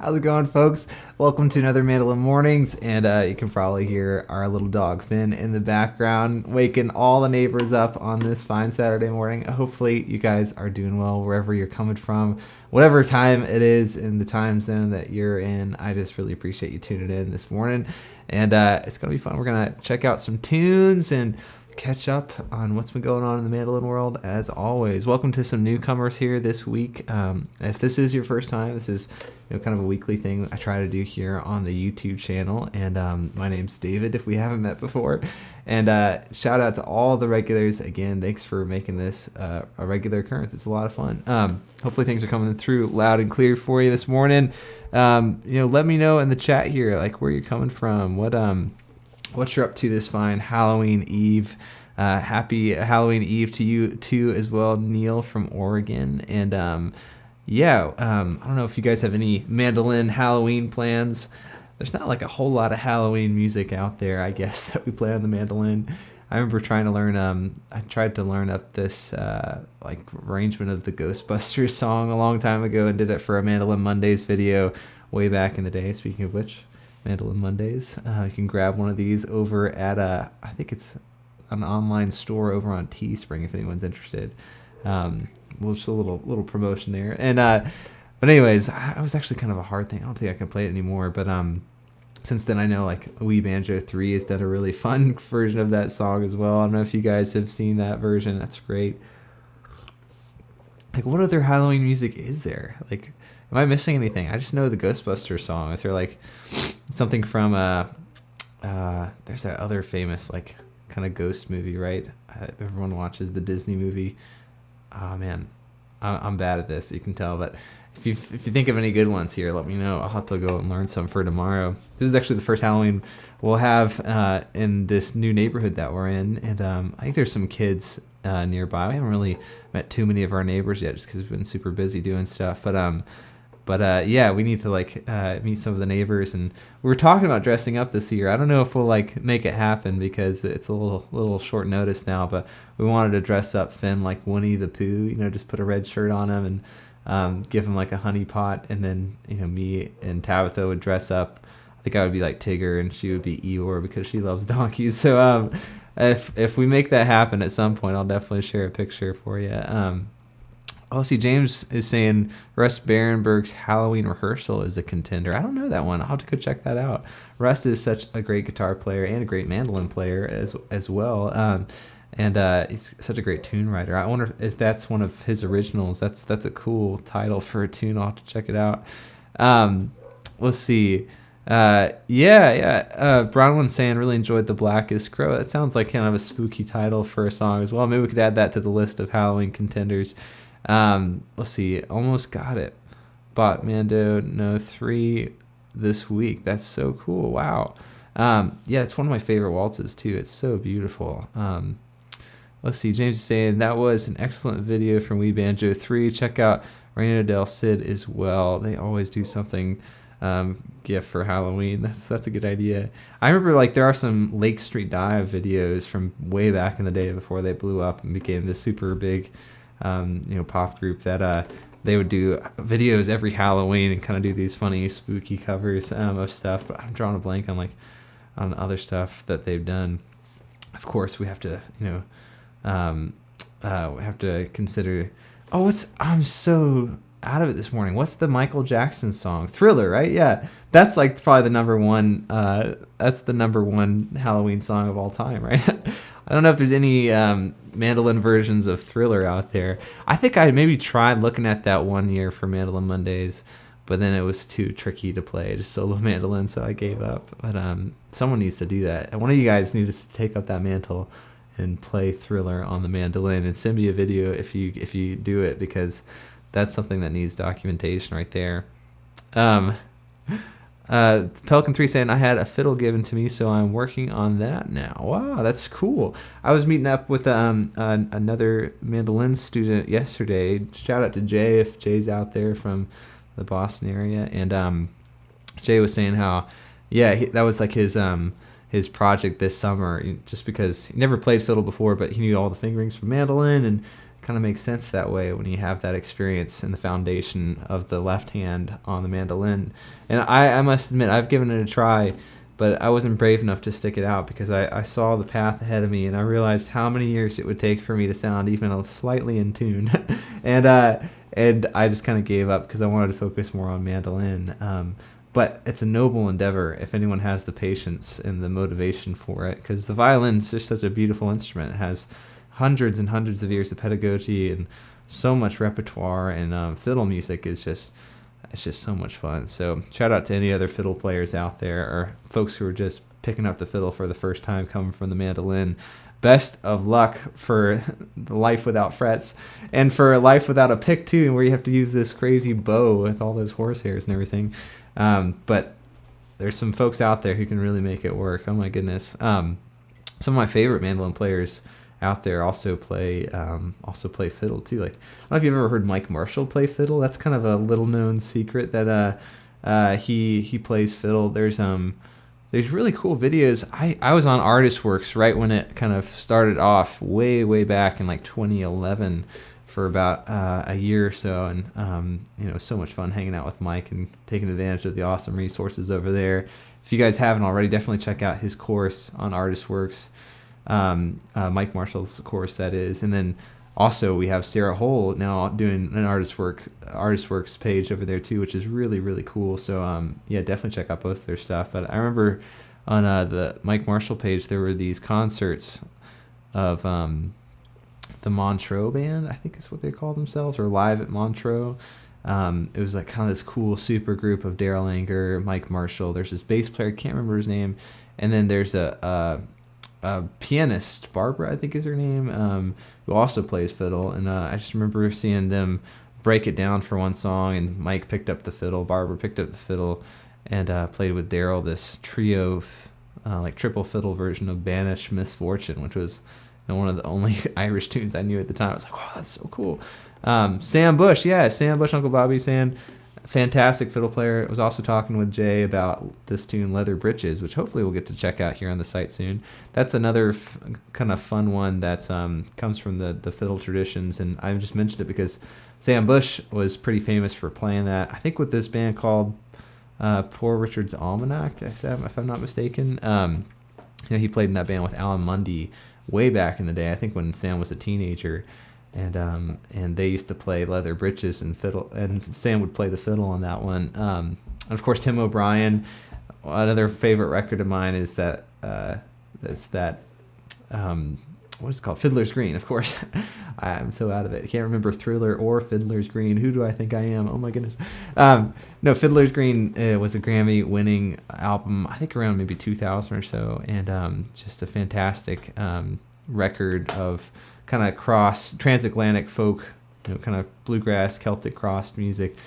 How's it going, folks? Welcome to another Mandolin Mornings, and you can probably hear our little dog Finn in the background, waking all the neighbors up on this fine Saturday morning. Hopefully, you guys are doing well wherever you're coming from, whatever time it is in the time zone that you're in. I just really appreciate you tuning in this morning, and it's gonna be fun. We're gonna check out some tunes and catch up on what's been going on in the mandolin world. As always, welcome to some newcomers here this week. If this is your first time, this is kind of a weekly thing I try to do here on the YouTube channel, and my name's David if we haven't met before. And shout out to all the regulars again. Thanks for making this a regular occurrence. It's a lot of fun. Hopefully things are coming through loud and clear for you this morning. Let me know in the chat here like where you're coming from, what you're up to this fine Halloween Eve. Happy Halloween Eve to you too as well, Neil from Oregon. And I don't know if you guys have any mandolin Halloween plans. There's not like a whole lot of Halloween music out there, I guess, that we play on the mandolin. I remember trying to learn, I tried to learn up this arrangement of the Ghostbusters song a long time ago and did it for a Mandolin Mondays video way back in the day. Speaking of which, Mandolin Mondays. You can grab one of these over at I think it's an online store over on Teespring if anyone's interested. Just a little promotion there. And but anyways, it was actually kind of a hard thing. I don't think I can play it anymore. But since then, I know like Wee Banjo 3 has done a really fun version of that song as well. I don't know if you guys have seen that version. That's great. Like, what other Halloween music is there? Like, am I missing anything? I just know the Ghostbusters song. Is there like something from there's that other famous like kind of ghost movie, right? Everyone watches the Disney movie. Oh man, I'm bad at this, you can tell. But if you think of any good ones here, let me know. I'll have to go and learn some for tomorrow. This is actually the first Halloween we'll have in this new neighborhood that we're in, and I think there's some kids nearby. We haven't really met too many of our neighbors yet, just because we've been super busy doing stuff. But we need to meet some of the neighbors, and we were talking about dressing up this year. I don't know if we'll make it happen because it's a little short notice now, but we wanted to dress up Finn like Winnie the Pooh, just put a red shirt on him and give him like a honey pot, and then me and Tabitha would dress up. I think I would be like Tigger and she would be Eeyore because she loves donkeys. So if we make that happen at some point, I'll definitely share a picture for you. See, James is saying Russ Barenberg's Halloween Rehearsal is a contender. I don't know that one. I'll have to go check that out. Russ is such a great guitar player and a great mandolin player as well. And he's such a great tune writer. I wonder if that's one of his originals. That's a cool title for a tune. I'll have to check it out. Let's see. Bronwyn's saying really enjoyed The Blackest Crow. That sounds like kind of a spooky title for a song as well. Maybe we could add that to the list of Halloween contenders. Let's see. Almost got it. Bought Mando No 3 this week. That's so cool. Wow. It's one of my favorite waltzes too. It's so beautiful. Let's see. James is saying that was an excellent video from Wee Banjo 3. Check out Reina del Cid as well. They always do something gift for Halloween. That's a good idea. I remember there are some Lake Street Dive videos from way back in the day before they blew up and became this super big pop group that they would do videos every Halloween and kind of do these funny spooky covers of stuff. But I'm drawing a blank on other stuff that they've done. Of course, we have to consider. I'm so out of it this morning. What's the Michael Jackson song? Thriller, right? Yeah, that's probably the number one. That's the number one Halloween song of all time, right? I don't know if there's any mandolin versions of Thriller out there. I think I maybe tried looking at that one year for Mandolin Mondays, but then it was too tricky to play just solo mandolin, so I gave up. But someone needs to do that. And one of you guys needs to take up that mantle and play Thriller on the mandolin and send me a video if you do it, because that's something that needs documentation right there. Pelican 3 saying, I had a fiddle given to me, so I'm working on that now. Wow, that's cool. I was meeting up with another mandolin student yesterday. Shout out to Jay if Jay's out there from the Boston area. And Jay was saying how, that was his project this summer, just because he never played fiddle before, but he knew all the fingerings from mandolin, and kind of makes sense that way when you have that experience in the foundation of the left hand on the mandolin. And I must admit, I've given it a try, but I wasn't brave enough to stick it out because I saw the path ahead of me, and I realized how many years it would take for me to sound even slightly in tune. and I just kind of gave up because I wanted to focus more on mandolin. But it's a noble endeavor if anyone has the patience and the motivation for it, because the violin is just such a beautiful instrument. It has hundreds and hundreds of years of pedagogy and so much repertoire, and fiddle music is just so much fun. So shout out to any other fiddle players out there, or folks who are just picking up the fiddle for the first time coming from the mandolin. Best of luck for the life without frets, and for life without a pick too, where you have to use this crazy bow with all those horsehairs and everything. But there's some folks out there who can really make it work. Oh my goodness. Some of my favorite mandolin players out there also play fiddle too. Like, I don't know if you've ever heard Mike Marshall play fiddle. That's kind of a little known secret that he plays fiddle. There's really cool videos. I was on Artist Works right when it kind of started off way back in like 2011 for about a year or so, and so much fun hanging out with Mike and taking advantage of the awesome resources over there. If you guys haven't already, definitely check out his course on Artist Works. Mike Marshall's course, that is. And then also we have Sarah Hole now doing an Artist Works page over there too, which is really cool. So yeah, definitely check out both their stuff. But I remember on the Mike Marshall page there were these concerts of the Montreux band, I think is what they call themselves, or Live at Montreux. It was like kind of this cool super group of Daryl Anger, Mike Marshall. There's this bass player, can't remember his name, and then there's a pianist, Barbara, I think is her name, who also plays fiddle. And I just remember seeing them break it down for one song, and Mike picked up the fiddle, Barbara picked up the fiddle, and played with Daryl this trio, like triple fiddle version of Banish Misfortune, which was one of the only Irish tunes I knew at the time. I was like, wow, that's so cool. Sam Bush, Uncle Bobby Sand, fantastic fiddle player. I was also talking with Jay about this tune, Leather Britches, which hopefully we'll get to check out here on the site soon. That's another kind of fun one that comes from the fiddle traditions, and I just mentioned it because Sam Bush was pretty famous for playing that, I think with this band called Poor Richard's Almanac, if I'm not mistaken. He played in that band with Alan Mundy way back in the day, I think when Sam was a teenager, and they used to play Leather Britches and fiddle, and Sam would play the fiddle on that one. And of course, Tim O'Brien. Another favorite record of mine is that what is it called? Fiddler's Green, of course. I'm so out of it. I can't remember Thriller or Fiddler's Green. Who do I think I am? Oh my goodness. No, Fiddler's Green was a Grammy-winning album, I think around maybe 2000 or so, and just a fantastic record of kind of transatlantic folk, kind of bluegrass, Celtic crossed music.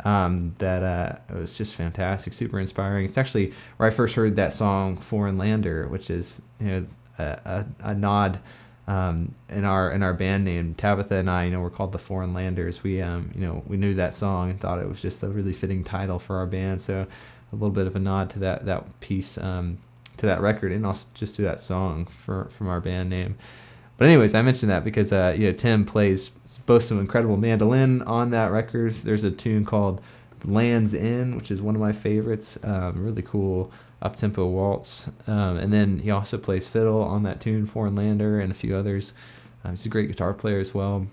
That was just fantastic, super inspiring. It's actually where I first heard that song "Foreign Lander," which is a nod in our band name. Tabitha and I, we're called the Foreign Landers. We we knew that song and thought it was just a really fitting title for our band. So a little bit of a nod to that piece, to that record, and also just to that song from our band name. But anyways, I mentioned that because Tim plays both some incredible mandolin on that record. There's a tune called Land's End, which is one of my favorites. Really cool up-tempo waltz. And then he also plays fiddle on that tune, Foreign Lander, and a few others. He's a great guitar player as well.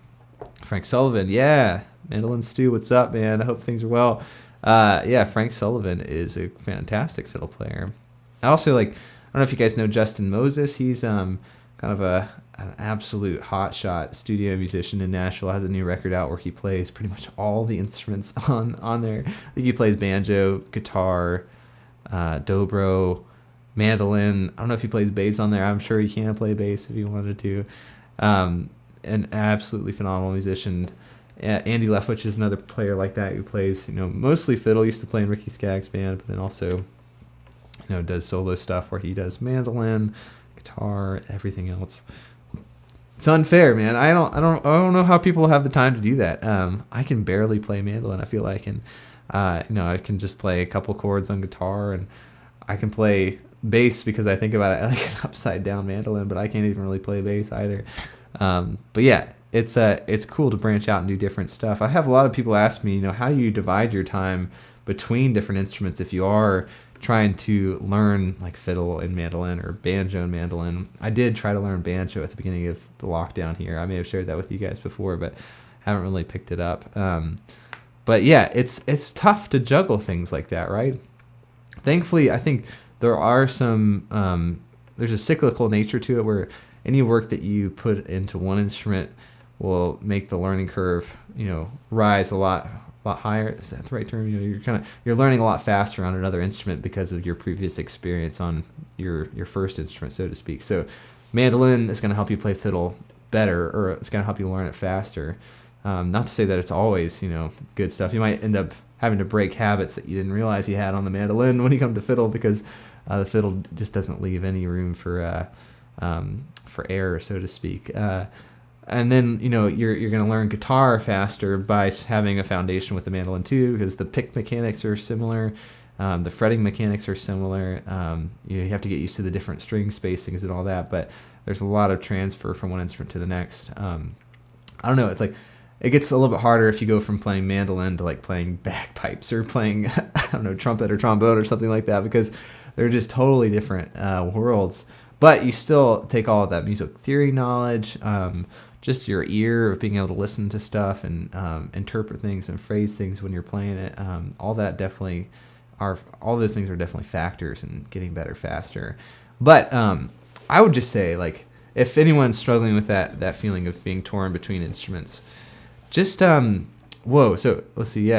Frank Sullivan, yeah. Mandolin Stu, what's up, man? I hope things are well. Frank Sullivan is a fantastic fiddle player. I also I don't know if you guys know Justin Moses. He's kind of an absolute hotshot studio musician in Nashville. Has a new record out where he plays pretty much all the instruments on there. I think he plays banjo, guitar, dobro, mandolin. I don't know if he plays bass on there. I'm sure he can play bass if he wanted to. An absolutely phenomenal musician. Andy Leftwich is another player like that who plays mostly fiddle. Used to play in Ricky Skaggs' band, but then also does solo stuff where he does mandolin, guitar, everything else. It's unfair, man. I don't know how people have the time to do that. I can barely play mandolin, I feel like, and I can just play a couple chords on guitar, and I can play bass because I think about it like an upside down mandolin, but I can't even really play bass either. But yeah, it's cool to branch out and do different stuff. I have a lot of people ask me, how do you divide your time between different instruments if you are trying to learn like fiddle and mandolin or banjo and mandolin. I did try to learn banjo at the beginning of the lockdown here. I may have shared that with you guys before, but haven't really picked it up. But yeah, it's tough to juggle things like that, right? Thankfully, I think there are some, there's a cyclical nature to it where any work that you put into one instrument will make the learning curve, rise a lot higher. Is that the right term? You're learning a lot faster on another instrument because of your previous experience on your first instrument, so to speak. So mandolin is going to help you play fiddle better, or it's going to help you learn it faster. Not to say that it's always, good stuff. You might end up having to break habits that you didn't realize you had on the mandolin when you come to fiddle, because the fiddle just doesn't leave any room for error, so to speak. And then, you're going to learn guitar faster by having a foundation with the mandolin too, because the pick mechanics are similar. The fretting mechanics are similar. You have to get used to the different string spacings and all that, but there's a lot of transfer from one instrument to the next. I don't know. It's like, it gets a little bit harder if you go from playing mandolin to like playing bagpipes or playing, I don't know, trumpet or trombone or something like that, because they're just totally different worlds. But you still take all of that music theory knowledge, just your ear of being able to listen to stuff and interpret things and phrase things when you're playing it. All those things are definitely factors in getting better faster. But I would just say, like, if anyone's struggling with that feeling of being torn between instruments, just so let's see,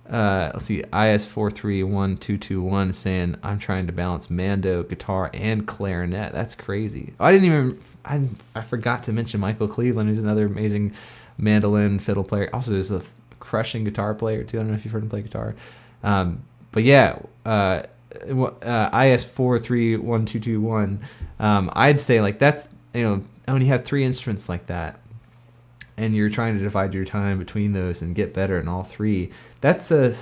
IS431221 saying I'm trying to balance mando, guitar, and clarinet. That's crazy. I forgot to mention Michael Cleveland, who's another amazing mandolin fiddle player. Also, there's a crushing guitar player too. I don't know if you've heard him play guitar. But yeah, IS431221. I'd say, like, that's, when you have three instruments like that, and you're trying to divide your time between those and get better in all three, that's a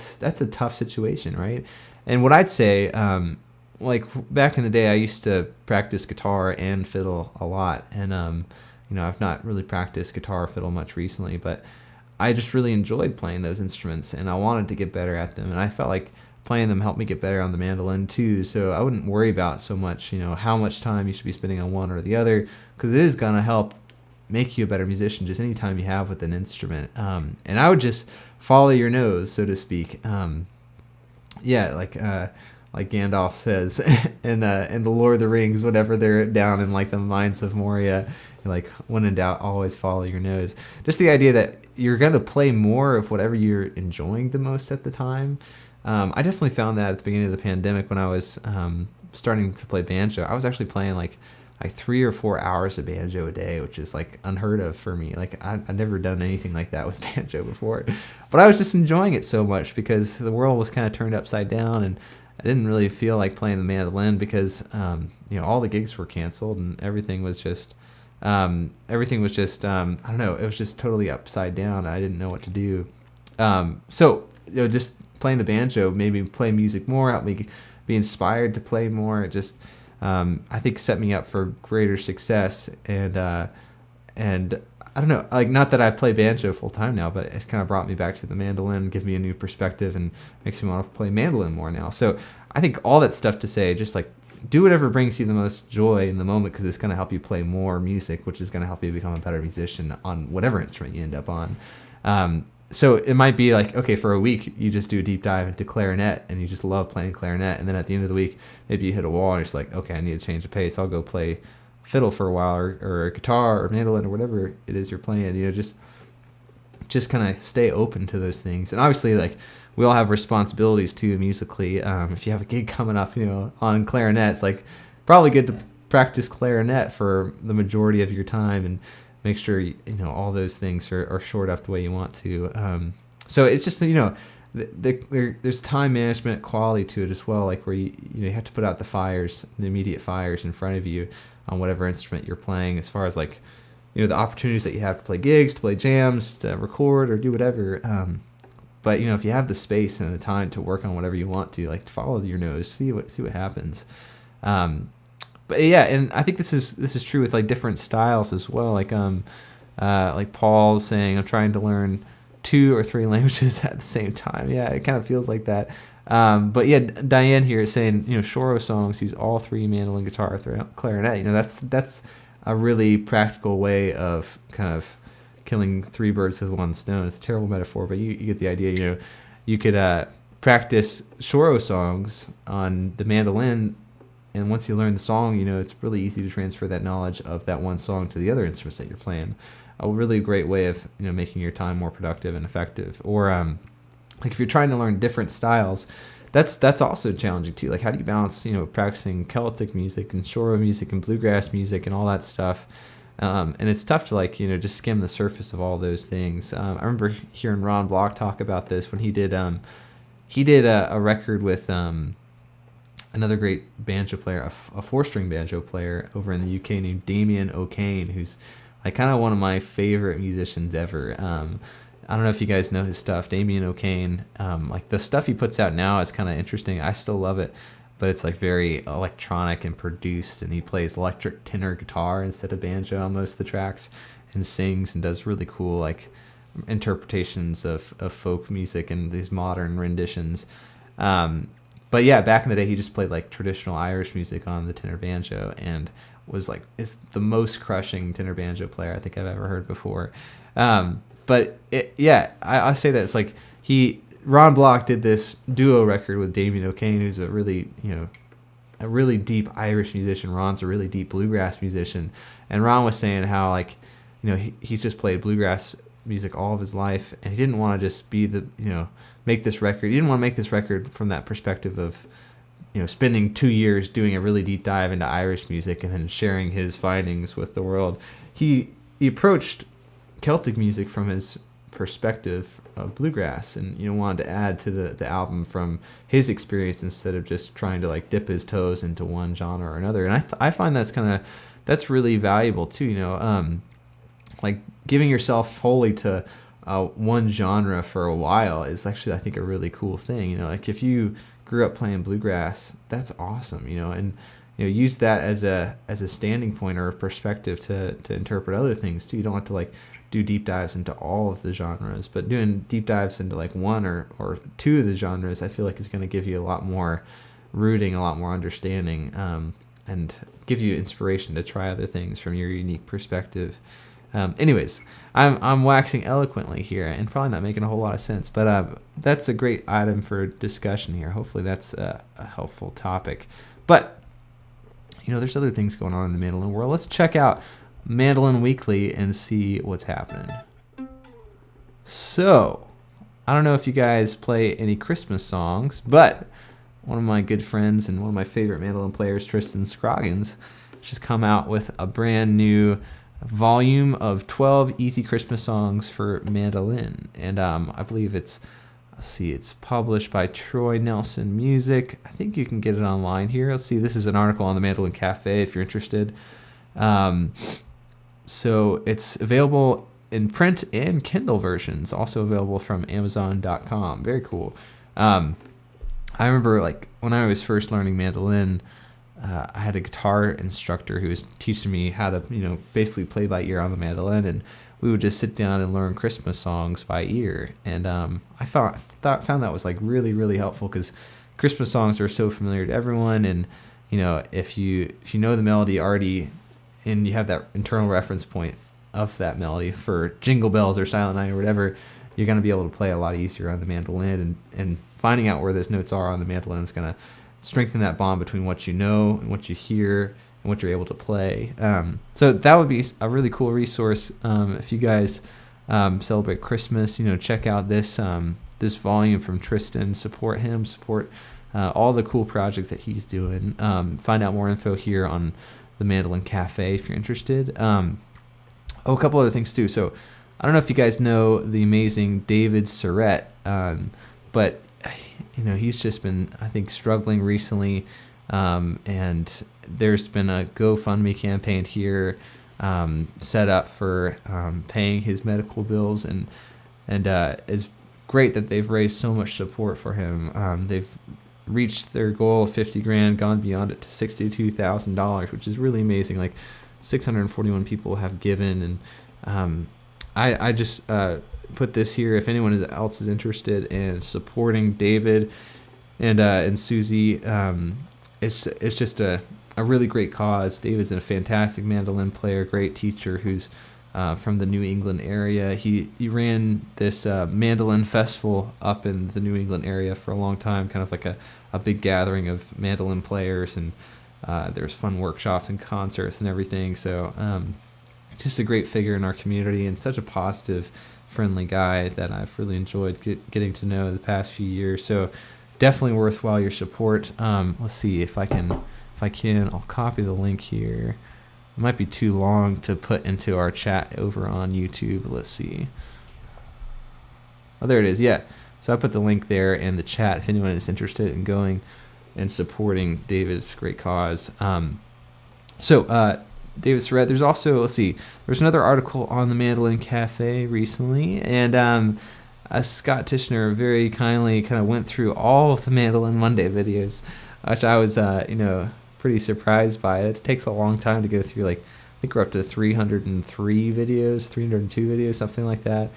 tough situation, right? And what I'd say, like back in the day, I used to practice guitar and fiddle a lot, and I've not really practiced guitar or fiddle much recently, but I just really enjoyed playing those instruments, and I wanted to get better at them, and I felt like playing them helped me get better on the mandolin too, so I wouldn't worry about so much, how much time you should be spending on one or the other, because it is going to help make you a better musician just any time you have with an instrument. And I would just follow your nose, so to speak. Like Gandalf says in the Lord of the Rings, whenever they're down in like the mines of Moria, like, when in doubt, always follow your nose. Just the idea that you're going to play more of whatever you're enjoying the most at the time. I definitely found that at the beginning of the pandemic when I was starting to play banjo. I was actually playing like 3 or 4 hours of banjo a day, which is like unheard of for me. Like, I'd never done anything like that with banjo before, but I was just enjoying it so much because the world was kind of turned upside down, and I didn't really feel like playing the mandolin because all the gigs were canceled and everything was just I don't know, it was just totally upside down. I didn't know what to do. So just playing the banjo made me play music more, helped me be inspired to play more. It just I think set me up for greater success, and I don't know, like, not that I play banjo full time now, but it's kind of brought me back to the mandolin, give me a new perspective, and makes me want to play mandolin more now. So I think all that stuff to say, just like, do whatever brings you the most joy in the moment, because it's going to help you play more music, which is going to help you become a better musician on whatever instrument you end up on. So it might be like, okay, for a week you just do a deep dive into clarinet and you just love playing clarinet, and then at the end of the week maybe you hit a wall and you're just like, okay, I need to change the pace, I'll go play fiddle for a while, or guitar or mandolin or whatever it is you're playing. Just kind of stay open to those things. And obviously, like, we all have responsibilities too musically. If you have a gig coming up on clarinet, it's like probably good to practice clarinet for the majority of your time and make sure all those things are shored up the way you want to. So it's just there's time management quality to it as well, like where you have to put out the immediate fires in front of you on whatever instrument you're playing, as far as like the opportunities that you have to play gigs, to play jams, to record or do whatever. But if you have the space and the time to work on whatever you want to, like, follow your nose, see what happens. But yeah, and I think this is true with like different styles as well. Like Like Paul saying, I'm trying to learn 2 or 3 languages at the same time. Yeah, it kind of feels like that. But yeah, Diane here is saying, Shoro songs use all 3, mandolin, guitar, clarinet. That's a really practical way of kind of killing 3 birds with 1 stone. It's a terrible metaphor, but you get the idea. You could practice Shoro songs on the mandolin, and once you learn the song, it's really easy to transfer that knowledge of that one song to the other instruments that you're playing. A really great way of making your time more productive and effective. Or like if you're trying to learn different styles, that's also challenging too. Like how do you balance practicing Celtic music and Shoro music and bluegrass music and all that stuff? And it's tough to just skim the surface of all those things. I remember hearing Ron Block talk about this when he did a record with another great banjo player, a 4-string banjo player over in the UK named Damien O'Kane, who's like kind of one of my favorite musicians ever. I don't know if you guys know his stuff. Damien O'Kane, like the stuff he puts out now is kind of interesting. I still love it, but it's like very electronic and produced, and he plays electric tenor guitar instead of banjo on most of the tracks, and sings and does really cool like interpretations of folk music and these modern renditions. But yeah, back in the day, he just played like traditional Irish music on the tenor banjo, and is the most crushing tenor banjo player I think I've ever heard before. But I say that it's like Ron Block did this duo record with Damien O'Kane, who's a really deep Irish musician. Ron's a really deep bluegrass musician, and Ron was saying how he's just played bluegrass music all of his life, and he didn't want to just be make this record. He didn't want to make this record from that perspective of spending 2 years doing a really deep dive into Irish music and then sharing his findings with the world. He approached Celtic music from his perspective of bluegrass, and wanted to add to the album from his experience instead of just trying to like dip his toes into one genre or another. And I find that's really valuable too. Like giving yourself wholly to one genre for a while is actually, I think, a really cool thing. Like if you grew up playing bluegrass, that's awesome. And use that as a standing point or a perspective to interpret other things too. You don't have to like do deep dives into all of the genres, but doing deep dives into like 1 or 2 of the genres, I feel like is going to give you a lot more rooting, a lot more understanding, and give you inspiration to try other things from your unique perspective. Anyways, I'm waxing eloquently here and probably not making a whole lot of sense, but that's a great item for discussion here. Hopefully that's a helpful topic. But there's other things going on in the mandolin world. Let's check out Mandolin Weekly and see what's happening. So, I don't know if you guys play any Christmas songs, but one of my good friends and one of my favorite mandolin players, Tristan Scroggins, just come out with a brand new volume of 12 easy Christmas songs for mandolin. And I believe it's published by Troy Nelson Music. I think you can get it online here. Let's see, this is an article on the Mandolin Cafe if you're interested. So it's available in print and Kindle versions, also available from Amazon.com. Very cool. I remember like when I was first learning mandolin, I had a guitar instructor who was teaching me how to, basically play by ear on the mandolin, and we would just sit down and learn Christmas songs by ear. And I found that was like really, really helpful because Christmas songs are so familiar to everyone, and if you know the melody already, and you have that internal reference point of that melody for Jingle Bells or Silent Night or whatever, you're going to be able to play a lot easier on the mandolin, and finding out where those notes are on the mandolin is going to strengthen that bond between what you know and what you hear and what you're able to play. So that would be a really cool resource if you guys celebrate Christmas. Check out this volume from Tristan. Support him. Support all the cool projects that he's doing. Find out more info here on the Mandolin Cafe if you're interested. A couple other things too. So I don't know if you guys know the amazing David Surratt, but he's just been, I think, struggling recently, and there's been a GoFundMe campaign here set up for paying his medical bills, and it's great that they've raised so much support for him. They've reached their goal of $50,000, gone beyond it to $62,000, which is really amazing. Like 641 people have given, I just put this here if anyone else is interested in supporting David and Susie. It's just a really great cause. David's a fantastic mandolin player, great teacher who's from the New England area. He ran this mandolin festival up in the New England area for a long time, kind of like a big gathering of mandolin players, and there's fun workshops and concerts and everything. So just a great figure in our community and such a positive, friendly guy that I've really enjoyed getting to know the past few years. So definitely worthwhile your support. Let's see if I can, I'll copy the link here. It might be too long to put into our chat over on YouTube. Let's see. Oh, there it is. Yeah. So I put the link there in the chat if anyone is interested in going and supporting David's great cause. David Surratt, there's also, let's see, there's another article on the Mandolin Cafe recently, and Scott Tishner very kindly kind of went through all of the Mandolin Monday videos, which I was, pretty surprised by. It takes a long time to go through, like, I think we're up to 303 videos, 302 videos, something like that.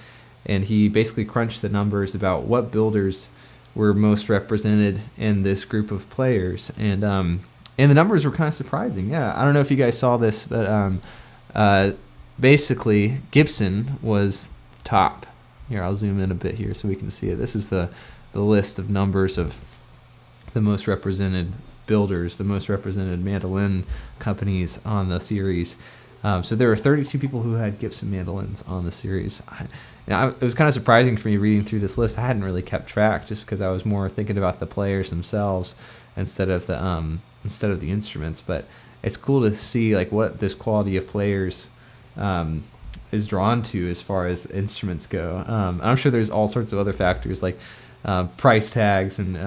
And he basically crunched the numbers about what builders were most represented in this group of players. And the numbers were kind of surprising. Yeah, I don't know if you guys saw this, but basically Gibson was top. Here, I'll zoom in a bit here so we can see it. This is the list of numbers of the most represented builders, the most represented mandolin companies on the series. So there were 32 people who had Gibson mandolins on the series. It was kind of surprising for me reading through this list. I hadn't really kept track just because I was more thinking about the players themselves instead of the instruments. But it's cool to see like what this quality of players is drawn to as far as instruments go. I'm sure there's all sorts of other factors like price tags and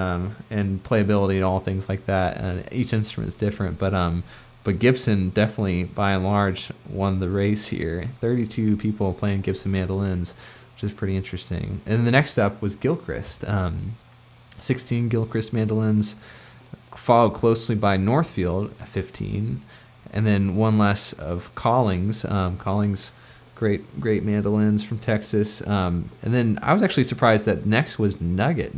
playability and all things like that. Each instrument is different, but Gibson definitely, by and large, won the race here. 32 people playing Gibson mandolins, which is pretty interesting. And the next up was Gilchrist. 16 Gilchrist mandolins, followed closely by Northfield, 15. And then one less of Collings. Collings, great mandolins from Texas. And then I was actually surprised that next was Nugget.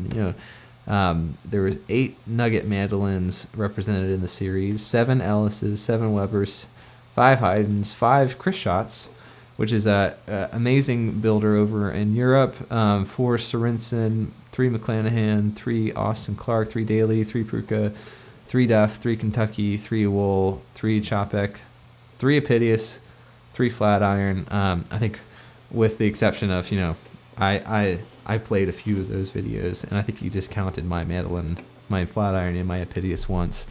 There were 8 Nugget mandolins represented in the series, 7 Ellises, 7 Webers, 5 Haydns, 5 Chris Schatz, which is a amazing builder over in Europe, 4 Sorensen, 3 McClanahan, 3 Austin Clark, 3 Daly, 3 Pruka, 3 Duff, 3 Kentucky, 3 Wool, 3 Chopek, 3 Apitius, 3 Flatiron. I think with the exception of, I played a few of those videos, and I think you just counted my mandolin, my Flatiron, and my Apitius once.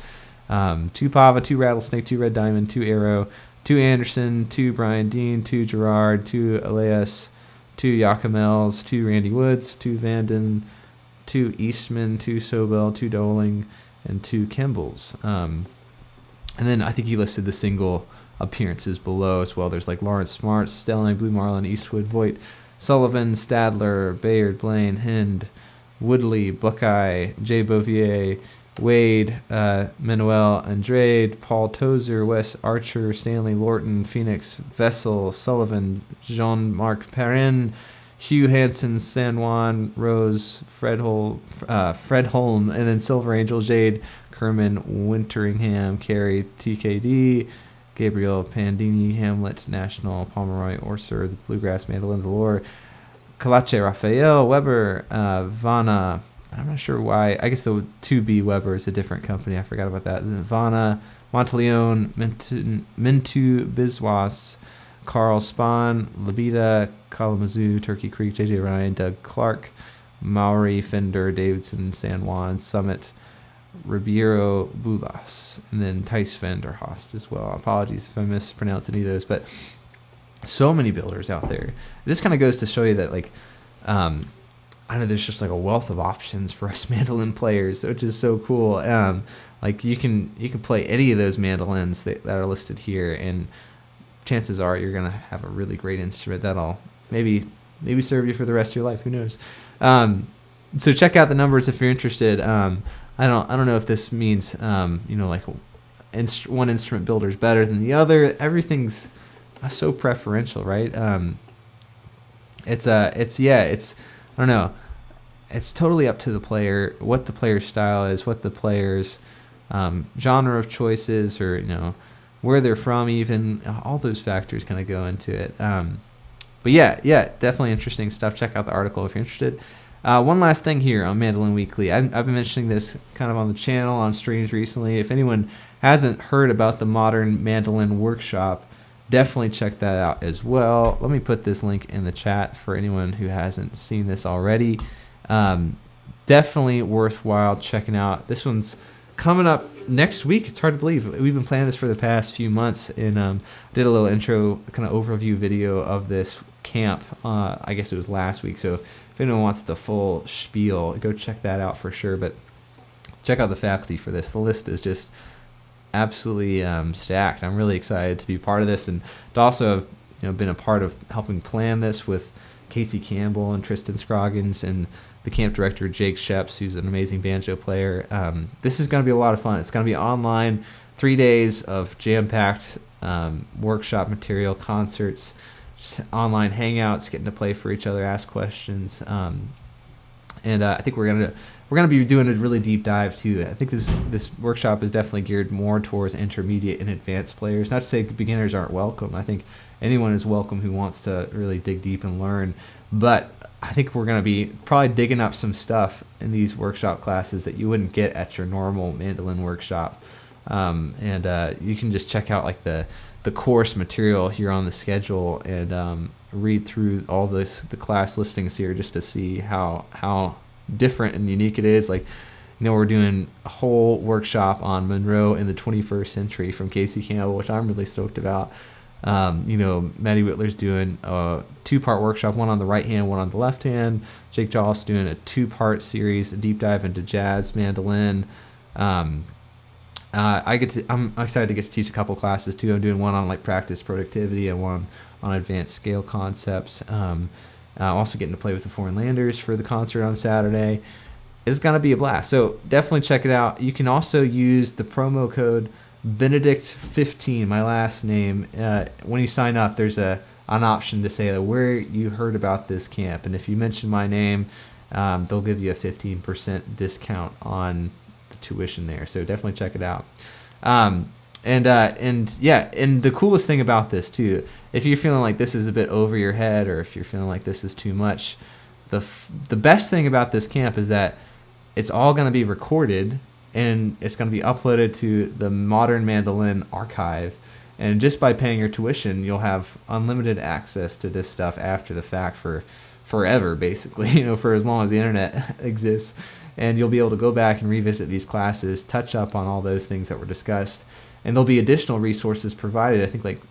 2 Pava, 2 Rattlesnake, 2 Red Diamond, 2 Arrow, 2 Anderson, 2 Brian Dean, 2 Gerard, 2 Elias, 2 Yakimels, 2 Randy Woods, 2 Vanden, 2 Eastman, 2 Sobel, 2 Doling, and 2 Kimball's. And then I think he listed the single appearances below as well. There's like Lawrence Smart, Stelling, Blue Marlin, Eastwood, Voigt, Sullivan, Stadler, Bayard, Blaine, Hind, Woodley, Buckeye, Jay Bouvier, Wade, Manuel Andrade, Paul Tozer, Wes Archer, Stanley Lorton, Phoenix, Vessel, Sullivan, Jean-Marc Perrin, Hugh Hansen, San Juan, Rose, Fred Holm, and then Silver Angel, Jade, Kerman, Winteringham, Carey, TKD, Gabriel Pandini, Hamlet, National, Pomeroy, Orser, the Bluegrass Mandolin, Valor, Kalache, Raphael, Weber, Vana. I'm not sure why. I guess the 2B Weber is a different company. I forgot about that. Vana, Monteleone, Mintu Biswas, Carl Spahn, Labida, Kalamazoo, Turkey Creek, JJ Ryan, Doug Clark, Maury, Fender, Davidson, San Juan, Summit, Ribeiro, Bulas, and then Tice Vanderhost as well. Apologies if I mispronounce any of those, but so many builders out there. This kind of goes to show you that, like, I know there's just like a wealth of options for us mandolin players, which is so cool. Like you can play any of those mandolins that are listed here, and chances are you're gonna have a really great instrument that'll maybe serve you for the rest of your life. Who knows? So check out the numbers if you're interested. I don't know if this means like one instrument builder is better than the other. Everything's so preferential, right? It's I don't know. It's totally up to the player, what the player's style is, what the player's genre of choices, or where they're from. Even all those factors kind of go into it. But yeah, definitely interesting stuff. Check out the article if you're interested. One last thing here on Mandolin Weekly. I've been mentioning this kind of on the channel, on streams recently. If anyone hasn't heard about the Modern Mandolin Workshop, definitely check that out as well. Let me put this link in the chat for anyone who hasn't seen this already. Definitely worthwhile checking out. This one's coming up next week. It's hard to believe. We've been planning this for the past few months, and did a little intro kind of overview video of this camp. I guess it was last week. So if anyone wants the full spiel, go check that out for sure. But check out the faculty for this. The list is just absolutely stacked. I'm really excited to be part of this, and to also have been a part of helping plan this with Casey Campbell and Tristan Scroggins and the camp director Jake Sheps, who's an amazing banjo player. This is going to be a lot of fun. It's going to be online, 3 days of jam-packed workshop material, concerts, just online hangouts, getting to play for each other, ask questions, and I think we're gonna be doing a really deep dive too. I think this workshop is definitely geared more towards intermediate and advanced players. Not to say beginners aren't welcome. I think anyone is welcome who wants to really dig deep and learn. But I think we're gonna be probably digging up some stuff in these workshop classes that you wouldn't get at your normal mandolin workshop. And you can just check out like the course material here on the schedule and read through all the class listings here just to see how different and unique it is. Like, we're doing a whole workshop on Monroe in the 21st century from Casey Campbell, which I'm really stoked about. Maddie Whitler's doing a 2-part workshop, one on the right hand, one on the left hand. Jake Joll's doing a 2-part series, a deep dive into jazz mandolin. I'm excited to get to teach a couple classes too. I'm doing one on like practice productivity and one on advanced scale concepts. Also getting to play with the Foreign Landers for the concert on Saturday. It's going to be a blast. So definitely check it out. You can also use the promo code Benedict15, my last name. When you sign up, there's an option to say where you heard about this camp. And if you mention my name, they'll give you a 15% discount on the tuition there. So definitely check it out. And the coolest thing about this too, if you're feeling like this is a bit over your head, or if you're feeling like this is too much, the best thing about this camp is that it's all going to be recorded and it's going to be uploaded to the Modern Mandolin archive. And just by paying your tuition, you'll have unlimited access to this stuff after the fact for forever, basically, for as long as the internet exists. And you'll be able to go back and revisit these classes, touch up on all those things that were discussed. And there'll be additional resources provided. I think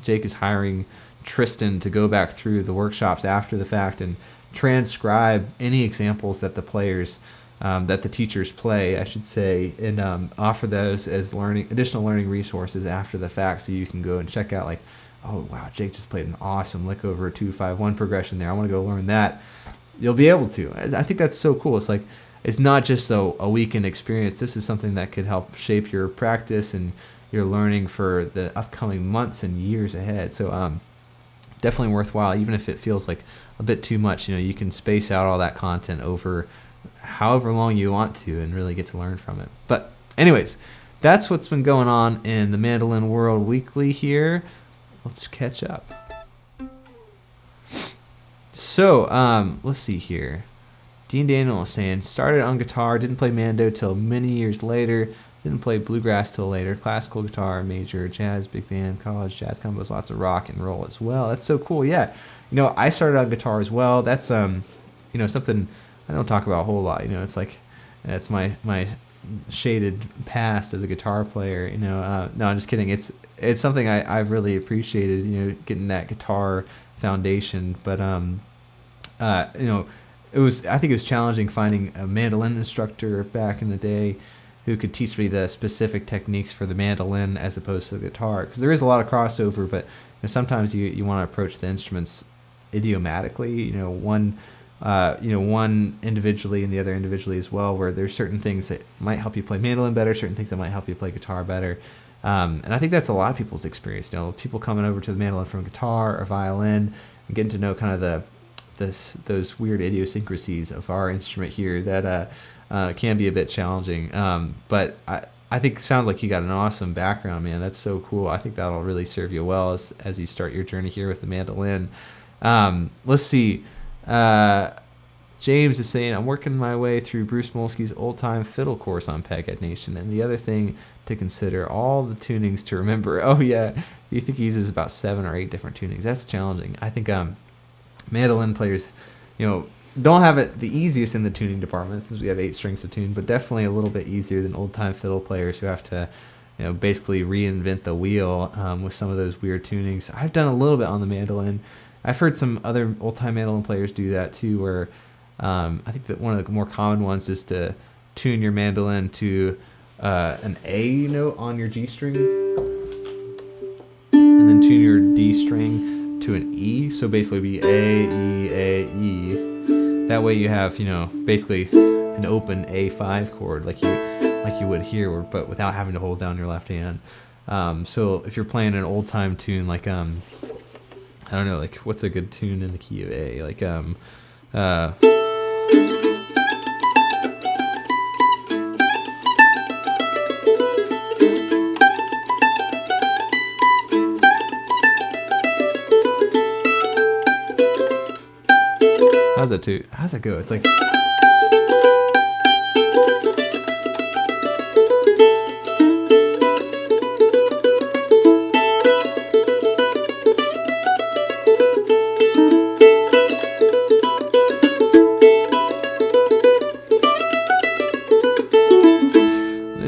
Jake is hiring Tristan to go back through the workshops after the fact and transcribe any examples that the players, that the teachers play, I should say, and offer those as additional learning resources after the fact, so you can go and check out oh wow, Jake just played an awesome lick over a 2-5-1 progression there. I want to go learn that. You'll be able to. I think that's so cool. It's not just a weekend experience. This is something that could help shape your practice and your learning for the upcoming months and years ahead. So definitely worthwhile, even if it feels like a bit too much. You can space out all that content over however long you want to and really get to learn from it. But anyways, that's what's been going on in the Mandolin World Weekly here. Let's catch up. So let's see here. Dean Daniel is saying, started on guitar, didn't play mando till many years later, didn't play bluegrass till later, classical guitar, major, jazz, big band, college, jazz combos, lots of rock and roll as well. That's so cool. Yeah, I started on guitar as well. That's something I don't talk about a whole lot. It's that's my shaded past as a guitar player. No, I'm just kidding. It's something I've really appreciated. Getting that guitar foundation, but I think it was challenging finding a mandolin instructor back in the day who could teach me the specific techniques for the mandolin as opposed to the guitar, because there is a lot of crossover, but sometimes you want to approach the instruments idiomatically, one individually and the other individually as well, where there's certain things that might help you play mandolin better, certain things that might help you play guitar better. And I think that's a lot of people's experience. People coming over to the mandolin from guitar or violin and getting to know kind of those weird idiosyncrasies of our instrument here that can be a bit challenging. But I think it sounds like you got an awesome background, man. That's so cool. I think that'll really serve you well as you start your journey here with the mandolin. Let's see. James is saying, I'm working my way through Bruce Molsky's old-time fiddle course on Peghead Nation, and the other thing to consider, all the tunings to remember. Oh, yeah. You think he uses about 7 or 8 different tunings. That's challenging. I think mandolin players, don't have it the easiest in the tuning department since we have 8 strings to tune, but definitely a little bit easier than old-time fiddle players who have to, basically reinvent the wheel with some of those weird tunings. I've done a little bit on the mandolin. I've heard some other old-time mandolin players do that too, where I think that one of the more common ones is to tune your mandolin to an A note on your G string, and then tune your D string to an E. So basically be A, E, A, E. That way you have, basically an open A5 chord like you would here, but without having to hold down your left hand. So if you're playing an old time tune, like I don't know, like what's a good tune in the key of A? Like how's that go? It's like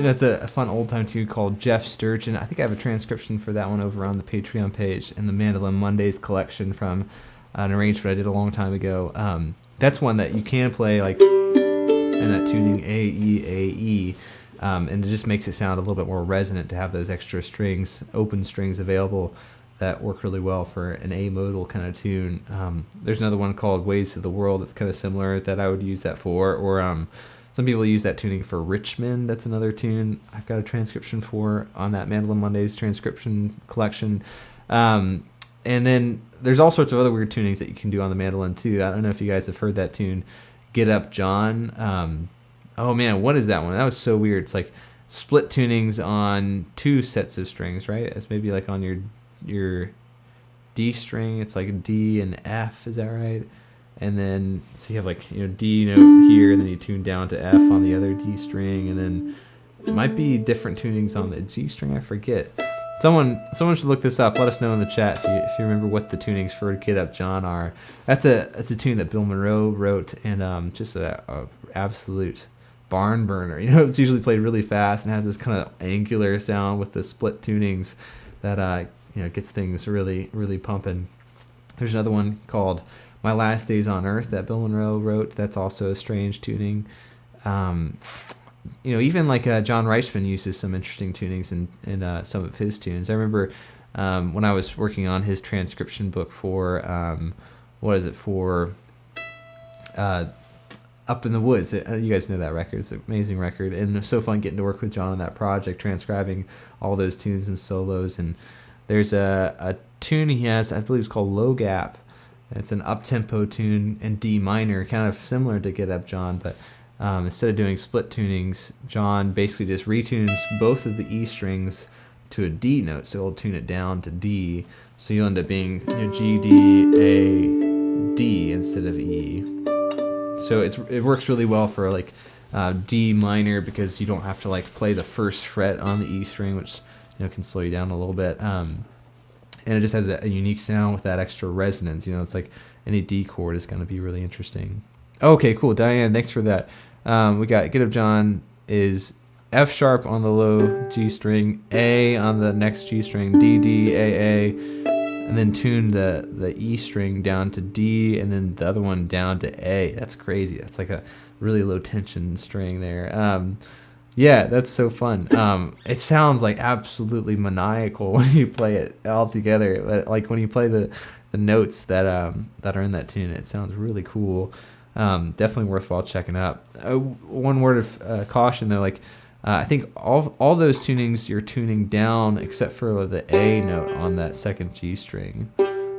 that's a fun old time tune called Jeff Sturgeon. I think I have a transcription for that one over on the Patreon page in the Mandolin Mondays collection from an arrangement I did a long time ago. That's one that you can play like in that tuning A, E, A, E, and it just makes it sound a little bit more resonant to have those extra strings, open strings available that work really well for an A modal kind of tune. There's another one called Ways of the World that's kind of similar that I would use that for, or some people use that tuning for Richmond. That's another tune I've got a transcription for on that Mandolin Mondays transcription collection. And then there's all sorts of other weird tunings that you can do on the mandolin too. I don't know if you guys have heard that tune, Get Up John. Oh man, what is that one? That was so weird. It's like split tunings on 2 sets of strings, right? It's maybe like on your D string. It's like a D and F, is that right? And then so you have like D note here, and then you tune down to F on the other D string, and then it might be different tunings on the G string. I forget. Someone should look this up. Let us know in the chat if you remember what the tunings for Get Up John are. That's a tune that Bill Monroe wrote, and just a absolute barn burner. It's usually played really fast and has this kind of angular sound with the split tunings that gets things really, really pumping. There's another one called My Last Days on Earth that Bill Monroe wrote. That's also a strange tuning. Even like John Reichman uses some interesting tunings in some of his tunes. I remember when I was working on his transcription book for Up in the Woods. You guys know that record. It's an amazing record, and it's so fun getting to work with John on that project, transcribing all those tunes and solos. And there's a tune he has, I believe it's called Low Gap. It's an up-tempo tune in D minor, kind of similar to Get Up John, but instead of doing split tunings, John basically just retunes both of the E strings to a D note, so he'll tune it down to D, so you'll end up being G, D, A, D instead of E. So it works really well for like D minor, because you don't have to like play the first fret on the E string, which can slow you down a little bit. And it just has a unique sound with that extra resonance. It's like any D chord is going to be really interesting. Okay, cool. Diane, thanks for that. We got Get Up John is F sharp on the low G string, A on the next G string, D, D, A, and then tune the E string down to D, and then the other one down to A. That's crazy. That's like a really low tension string there. Yeah, that's so fun. It sounds like absolutely maniacal when you play it all together. But like when you play the notes that are in that tune, it sounds really cool. Definitely worthwhile checking out. One word of caution though, like I think all those tunings you're tuning down except for the A note on that second G string.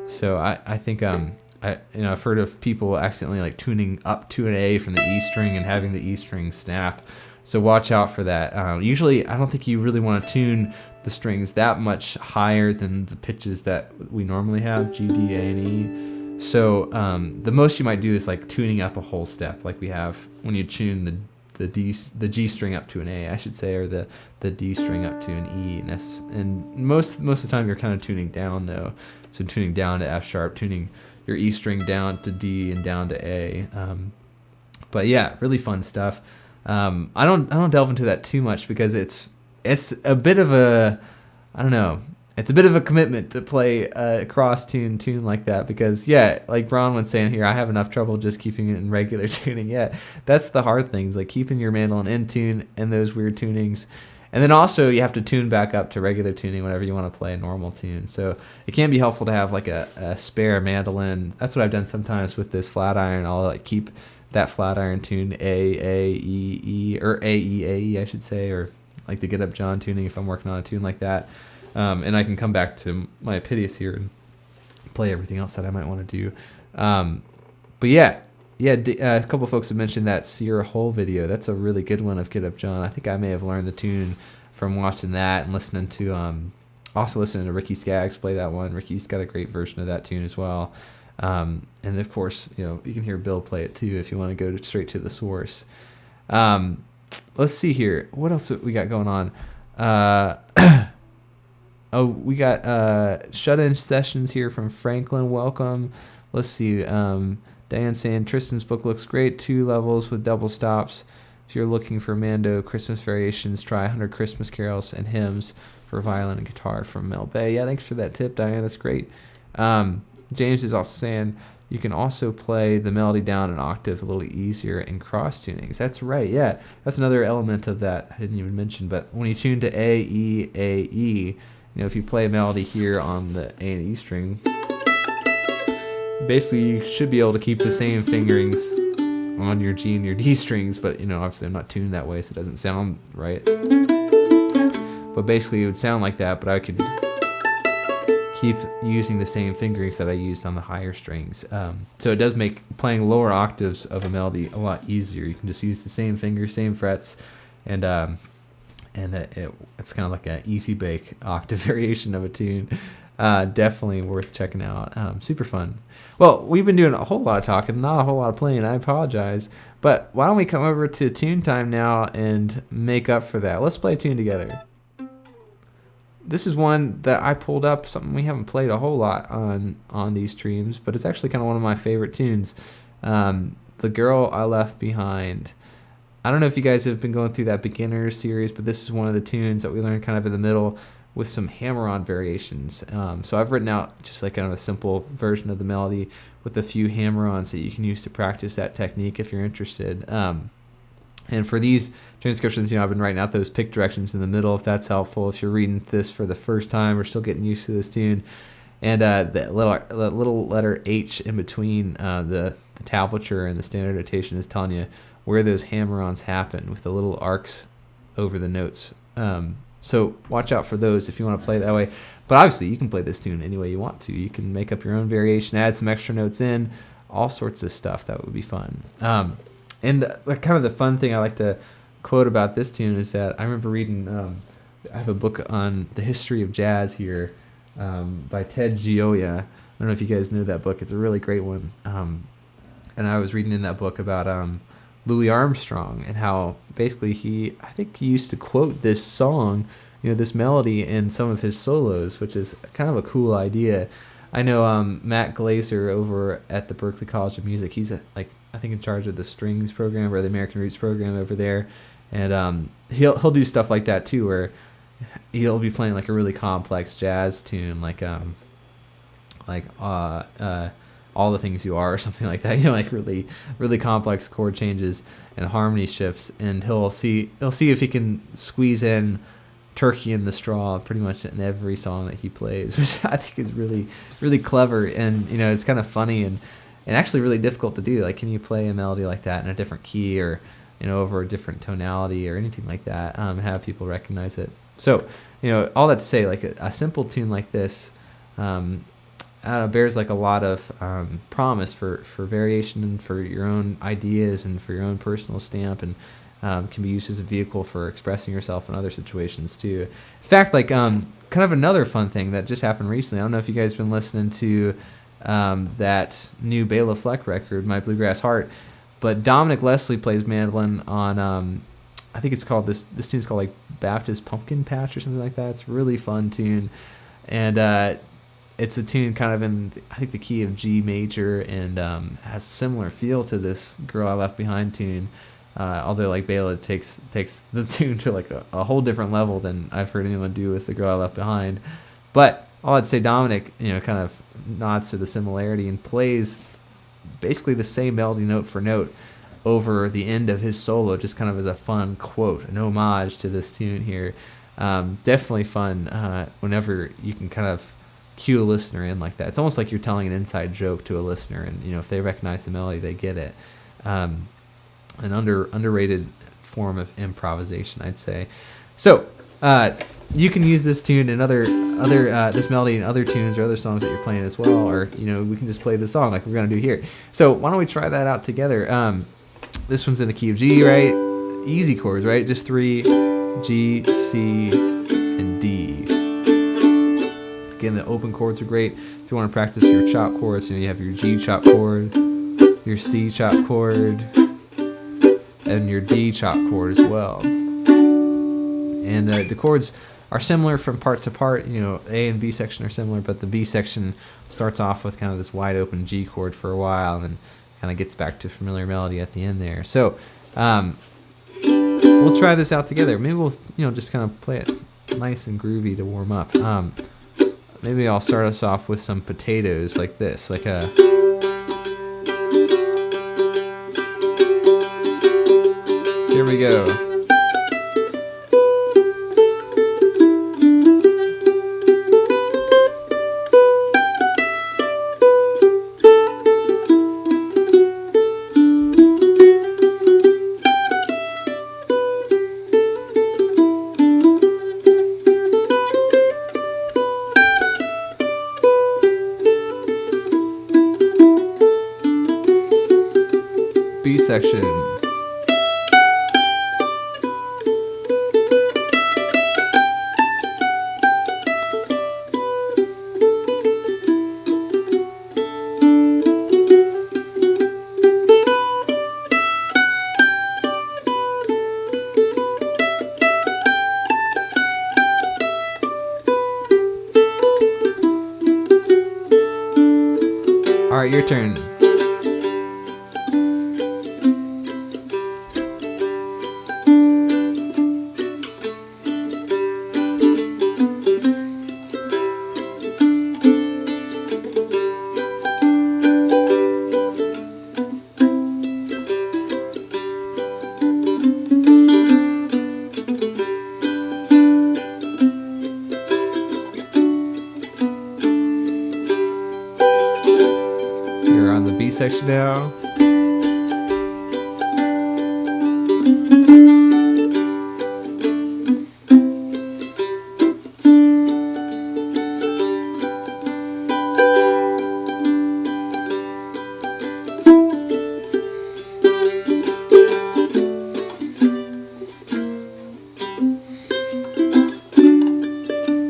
So I think I've heard of people accidentally like tuning up to an A from the E string and having the E string snap. So watch out for that. Usually, I don't think you really want to tune the strings that much higher than the pitches that we normally have, G, D, A, and E. So the most you might do is like tuning up a whole step, like we have when you tune the G string up to an A, I should say, or the D string up to an E. And most of the time you're kind of tuning down though. So tuning down to F sharp, tuning your E string down to D and down to A. But yeah, really fun stuff. I don't delve into that too much because it's a bit of a, I don't know, it's a bit of a commitment to play a cross tune like that because, yeah, like Ron was saying here, I have enough trouble just keeping it in regular tuning. Yeah, that's the hard things, like keeping your mandolin in tune and those weird tunings. And then also you have to tune back up to regular tuning whenever you want to play a normal tune. So it can be helpful to have like a spare mandolin. That's what I've done sometimes with this flat iron. I'll like keep that flat iron tune A, E, E, or A, E, I should say, or like the Get Up John tuning if I'm working on a tune like that. And I can come back to my Piteous here and play everything else that I might want to do. But yeah, a couple of folks have mentioned that Sierra Hole video. That's a really good one of Get Up John. I think I may have learned the tune from watching that and listening to Ricky Skaggs play that one. Ricky's got a great version of that tune as well. And of course, you can hear Bill play it too if you want to go straight to the source. Let's see here. What else we got going on? We got shut-in sessions here from Franklin. Welcome. Let's see. Diane saying Tristan's book looks great. 2 levels with double stops. If you're looking for Mando Christmas variations, try 100 Christmas carols and hymns for violin and guitar from Mel Bay. Yeah, thanks for that tip, Diane. That's great. James is also saying you can also play the melody down an octave a little easier in cross tunings. That's right. Yeah, that's another element of that I didn't even mention. But when you tune to A, E, if you play a melody here on the A and E string, basically you should be able to keep the same fingerings on your G and your D strings, but obviously I'm not tuned that way, so it doesn't sound right. But basically it would sound like that, but I could keep using the same fingerings that I used on the higher strings. So it does make playing lower octaves of a melody a lot easier. You can just use the same fingers, same frets, and it's kind of like an easy bake octave variation of a tune. Definitely worth checking out. Super fun. Well, we've been doing a whole lot of talking, not a whole lot of playing. I apologize. But why don't we come over to tune time now and make up for that? Let's play a tune together. This is one that I pulled up, something we haven't played a whole lot on these streams, but it's actually kind of one of my favorite tunes. The Girl I Left Behind. I don't know if you guys have been going through that beginner series, but this is one of the tunes that we learned kind of in the middle with some hammer-on variations. So I've written out just like kind of a simple version of the melody with a few hammer-ons that you can use to practice that technique if you're interested. And for these transcriptions, I've been writing out those pick directions in the middle, if that's helpful. If you're reading this for the first time or still getting used to this tune. And that little letter H in between the tablature and the standard notation is telling you where those hammer-ons happen with the little arcs over the notes. So watch out for those if you want to play that way. But obviously, you can play this tune any way you want to. You can make up your own variation, add some extra notes in, all sorts of stuff. That would be fun. And kind of the fun thing I like to quote about this tune is that I remember reading, I have a book on the history of jazz here by Ted Gioia. I don't know if you guys know that book. It's a really great one. And I was reading in that book about Louis Armstrong and how basically I think he used to quote this song, this melody in some of his solos, which is kind of a cool idea. I know Matt Glazer over at the Berklee College of Music, he's I think in charge of the strings program or the American Roots program over there, and he'll do stuff like that too, where he'll be playing like a really complex jazz tune, like All the Things You Are or something like that, like really, really complex chord changes and harmony shifts, and he'll see if he can squeeze in Turkey in the Straw pretty much in every song that he plays, which I think is really, really clever, and it's kind of funny and actually really difficult to do. Like, can you play a melody like that in a different key or over a different tonality or anything like that, have people recognize it. So, all that to say, like a simple tune like this bears like a lot of promise for variation and for your own ideas and for your own personal stamp, and can be used as a vehicle for expressing yourself in other situations too. In fact, like kind of another fun thing that just happened recently. I don't know if you guys have been listening to that new Bela Fleck record, My Bluegrass Heart, but Dominic Leslie plays mandolin on I think it's called this tune's called like Baptist Pumpkin Patch or something like that. It's a really fun tune, and it's a tune kind of in, I think, the key of G major, and has a similar feel to this Girl I Left Behind tune, although like Bela takes the tune to like a whole different level than I've heard anyone do with the Girl I Left Behind. But all I'd say, Dominic, kind of nods to the similarity and plays basically the same melody note for note over the end of his solo, just kind of as a fun quote, an homage to this tune here. Definitely fun whenever you can kind of cue a listener in like that. It's almost like you're telling an inside joke to a listener, and if they recognize the melody, they get it. An underrated form of improvisation, I'd say. So you can use this tune and this melody in other tunes or other songs that you're playing as well, or we can just play the song like we're gonna do here. So why don't we try that out together? This one's in the key of G, right? Easy chords, right? Just 3, G, C, and D. Again, the open chords are great. If you want to practice your chop chords, you have your G chop chord, your C chop chord, and your D chop chord as well. And the chords are similar from part to part. A and B section are similar, but the B section starts off with kind of this wide open G chord for a while, and then kind of gets back to familiar melody at the end there. So we'll try this out together. Maybe we'll just kind of play it nice and groovy to warm up. Maybe I'll start us off with some potatoes like this, like a... Here we go. B section. All right, your turn. B section now.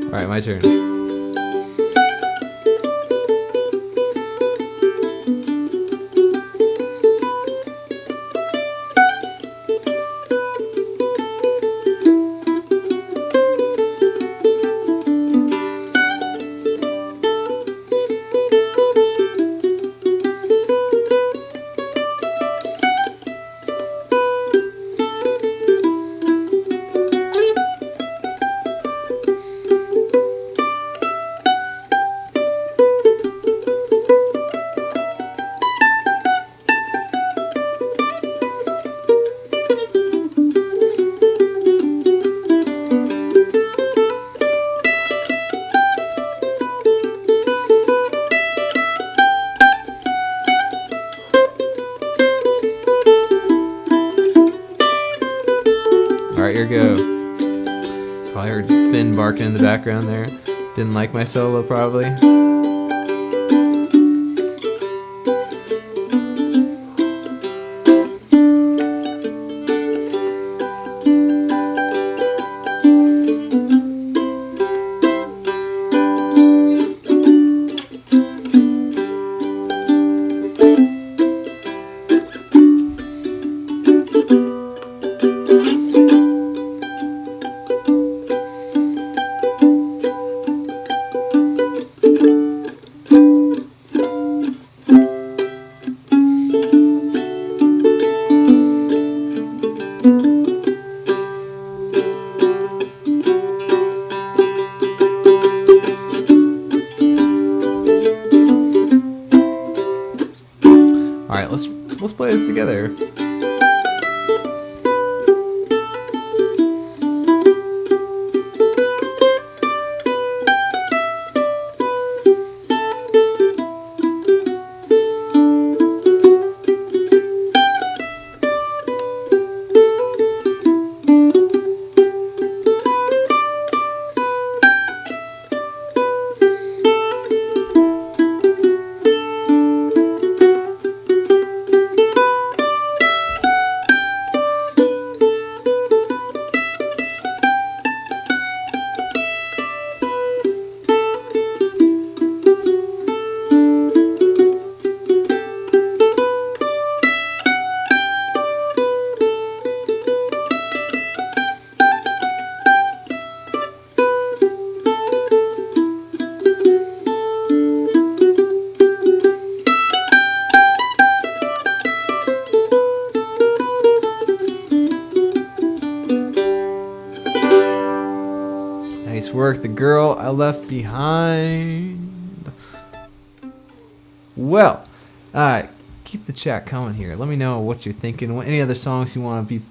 All right, my turn. ear go. Probably heard Finn barking in the background there. Didn't like my solo, probably. Alright, let's play this together. Nice work, The Girl I Left Behind. Well, keep the chat coming here. Let me know what you're thinking. Any other songs you want to be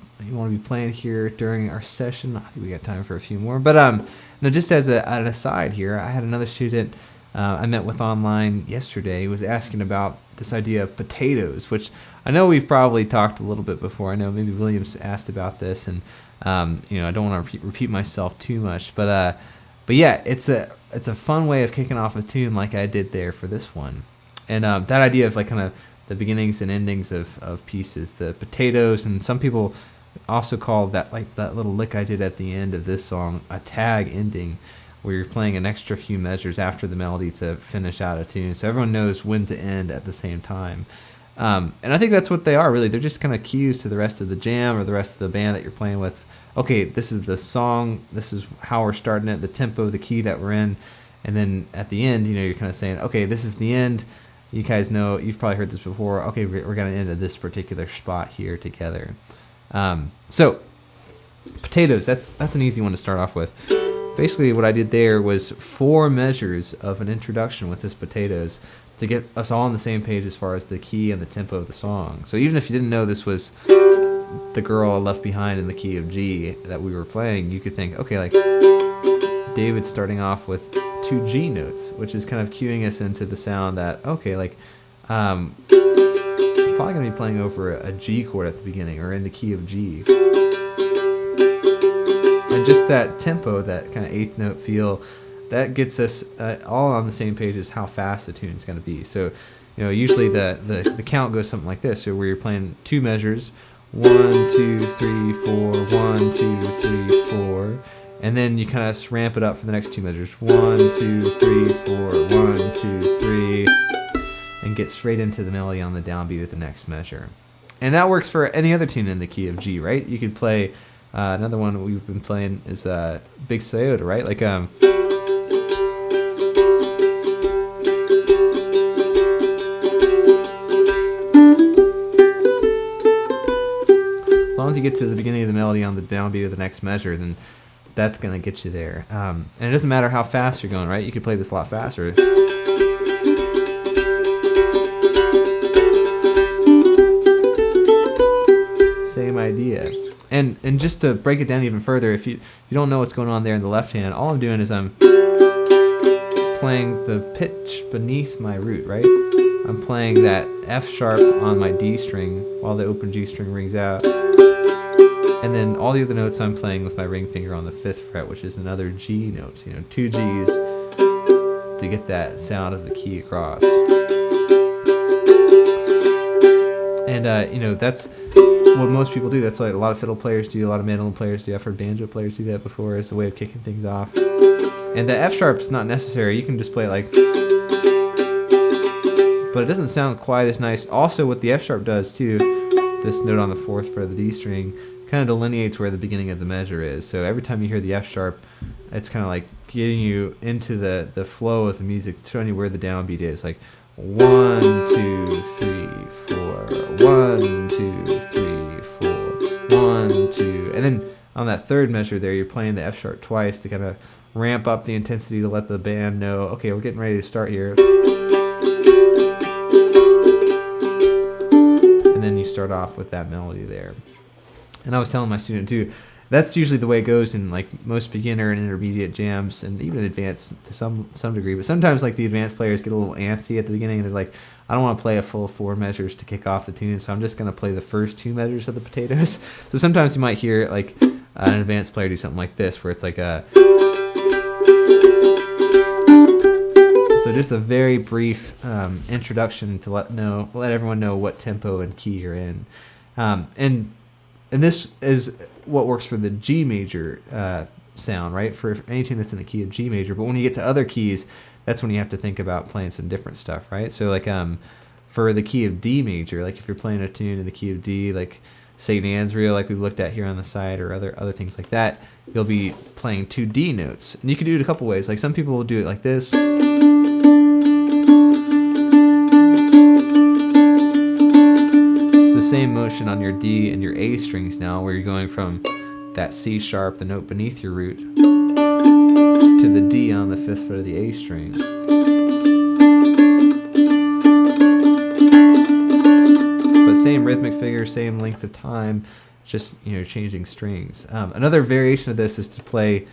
playing here during our session? I think we got time for a few more. But no, just as an aside here, I had another student I met with online yesterday who was asking about this idea of potatoes, which I know we've probably talked a little bit before. I know maybe Williams asked about this, and I don't want to repeat myself too much, but yeah, it's a fun way of kicking off a tune like I did there for this one, and that idea of like kind of the beginnings and endings of pieces, the potatoes, and some people also call that, like that little lick I did at the end of this song, a tag ending, where you're playing an extra few measures after the melody to finish out a tune, so everyone knows when to end at the same time. And I think that's what they are, really. They're just kind of cues to the rest of the jam or the rest of the band that you're playing with. Okay, this is the song, this is how we're starting it, the tempo, the key that we're in, and then at the end, you're kind of saying, okay, this is the end. You guys know, you've probably heard this before. Okay, we're going to end at this particular spot here together. So, potatoes, that's an easy one to start off with. Basically, what I did there was 4 measures of an introduction with this potatoes to get us all on the same page as far as the key and the tempo of the song. So even if you didn't know this was The Girl I Left Behind in the key of G that we were playing, you could think, okay, like David's starting off with 2 G notes, which is kind of cueing us into the sound that, okay, like I'm probably going to be playing over a G chord at the beginning or in the key of G. And just that tempo, that kind of 8th note feel, that gets us all on the same page as how fast the tune is going to be. So, usually the count goes something like this, so where you're playing 2 measures, 1, 2, 3, 4, 1, 2, 3, 4, and then you kind of ramp it up for the next 2 measures, 1, 2, 3, 4, 1, 2, 3, and get straight into the melody on the downbeat of the next measure. And that works for any other tune in the key of G, right? You could play another one we've been playing is Big Sayota, right? Like as long as you get to the beginning of the melody on the downbeat of the next measure, then that's going to get you there. And it doesn't matter how fast you're going, right? You could play this a lot faster. Same idea. And just to break it down even further, if you don't know what's going on there in the left hand, all I'm doing is I'm playing the pitch beneath my root, right? I'm playing that F sharp on my D string while the open G string rings out. And then all the other notes I'm playing with my ring finger on the 5th fret, which is another G note. 2 Gs to get that sound of the key across. And that's what most people do. That's like a lot of fiddle players do, a lot of mandolin players do. I've heard banjo players do that before. It's a way of kicking things off. And the F sharp is not necessary. You can just play it like, but it doesn't sound quite as nice. Also, what the F sharp does too, this note on the 4th fret of the D string, kind of delineates where the beginning of the measure is. So every time you hear the F sharp, it's kind of like getting you into the flow of the music, showing you where the downbeat is. Like 1, 2, 3, 4, 1, 2, 3, 4, 1, 2, and then on that 3rd measure there, you're playing the F sharp twice to kind of ramp up the intensity to let the band know, okay, we're getting ready to start here. And then you start off with that melody there. And I was telling my student too, that's usually the way it goes in like most beginner and intermediate jams, and even advanced to some degree. But sometimes like the advanced players get a little antsy at the beginning, and they're like, I don't want to play a full 4 measures to kick off the tune, so I'm just going to play the first 2 measures of the potatoes. So sometimes you might hear like an advanced player do something like this, where it's like a... So just a very brief introduction to let everyone know what tempo and key you're in. And this is what works for the G major sound, right? For any tune that's in the key of G major. But when you get to other keys, that's when you have to think about playing some different stuff, right? So like for the key of D major, like if you're playing a tune in the key of D, like St. Anne's Reel, like we've looked at here on the side, or other things like that, you'll be playing 2 D notes. And you can do it a couple ways. Like some people will do it like this. Same motion on your D and your A strings now, where you're going from that C sharp, the note beneath your root, to the D on the 5th fret of the A string. But same rhythmic figure, same length of time, just changing strings. Another variation of this is to play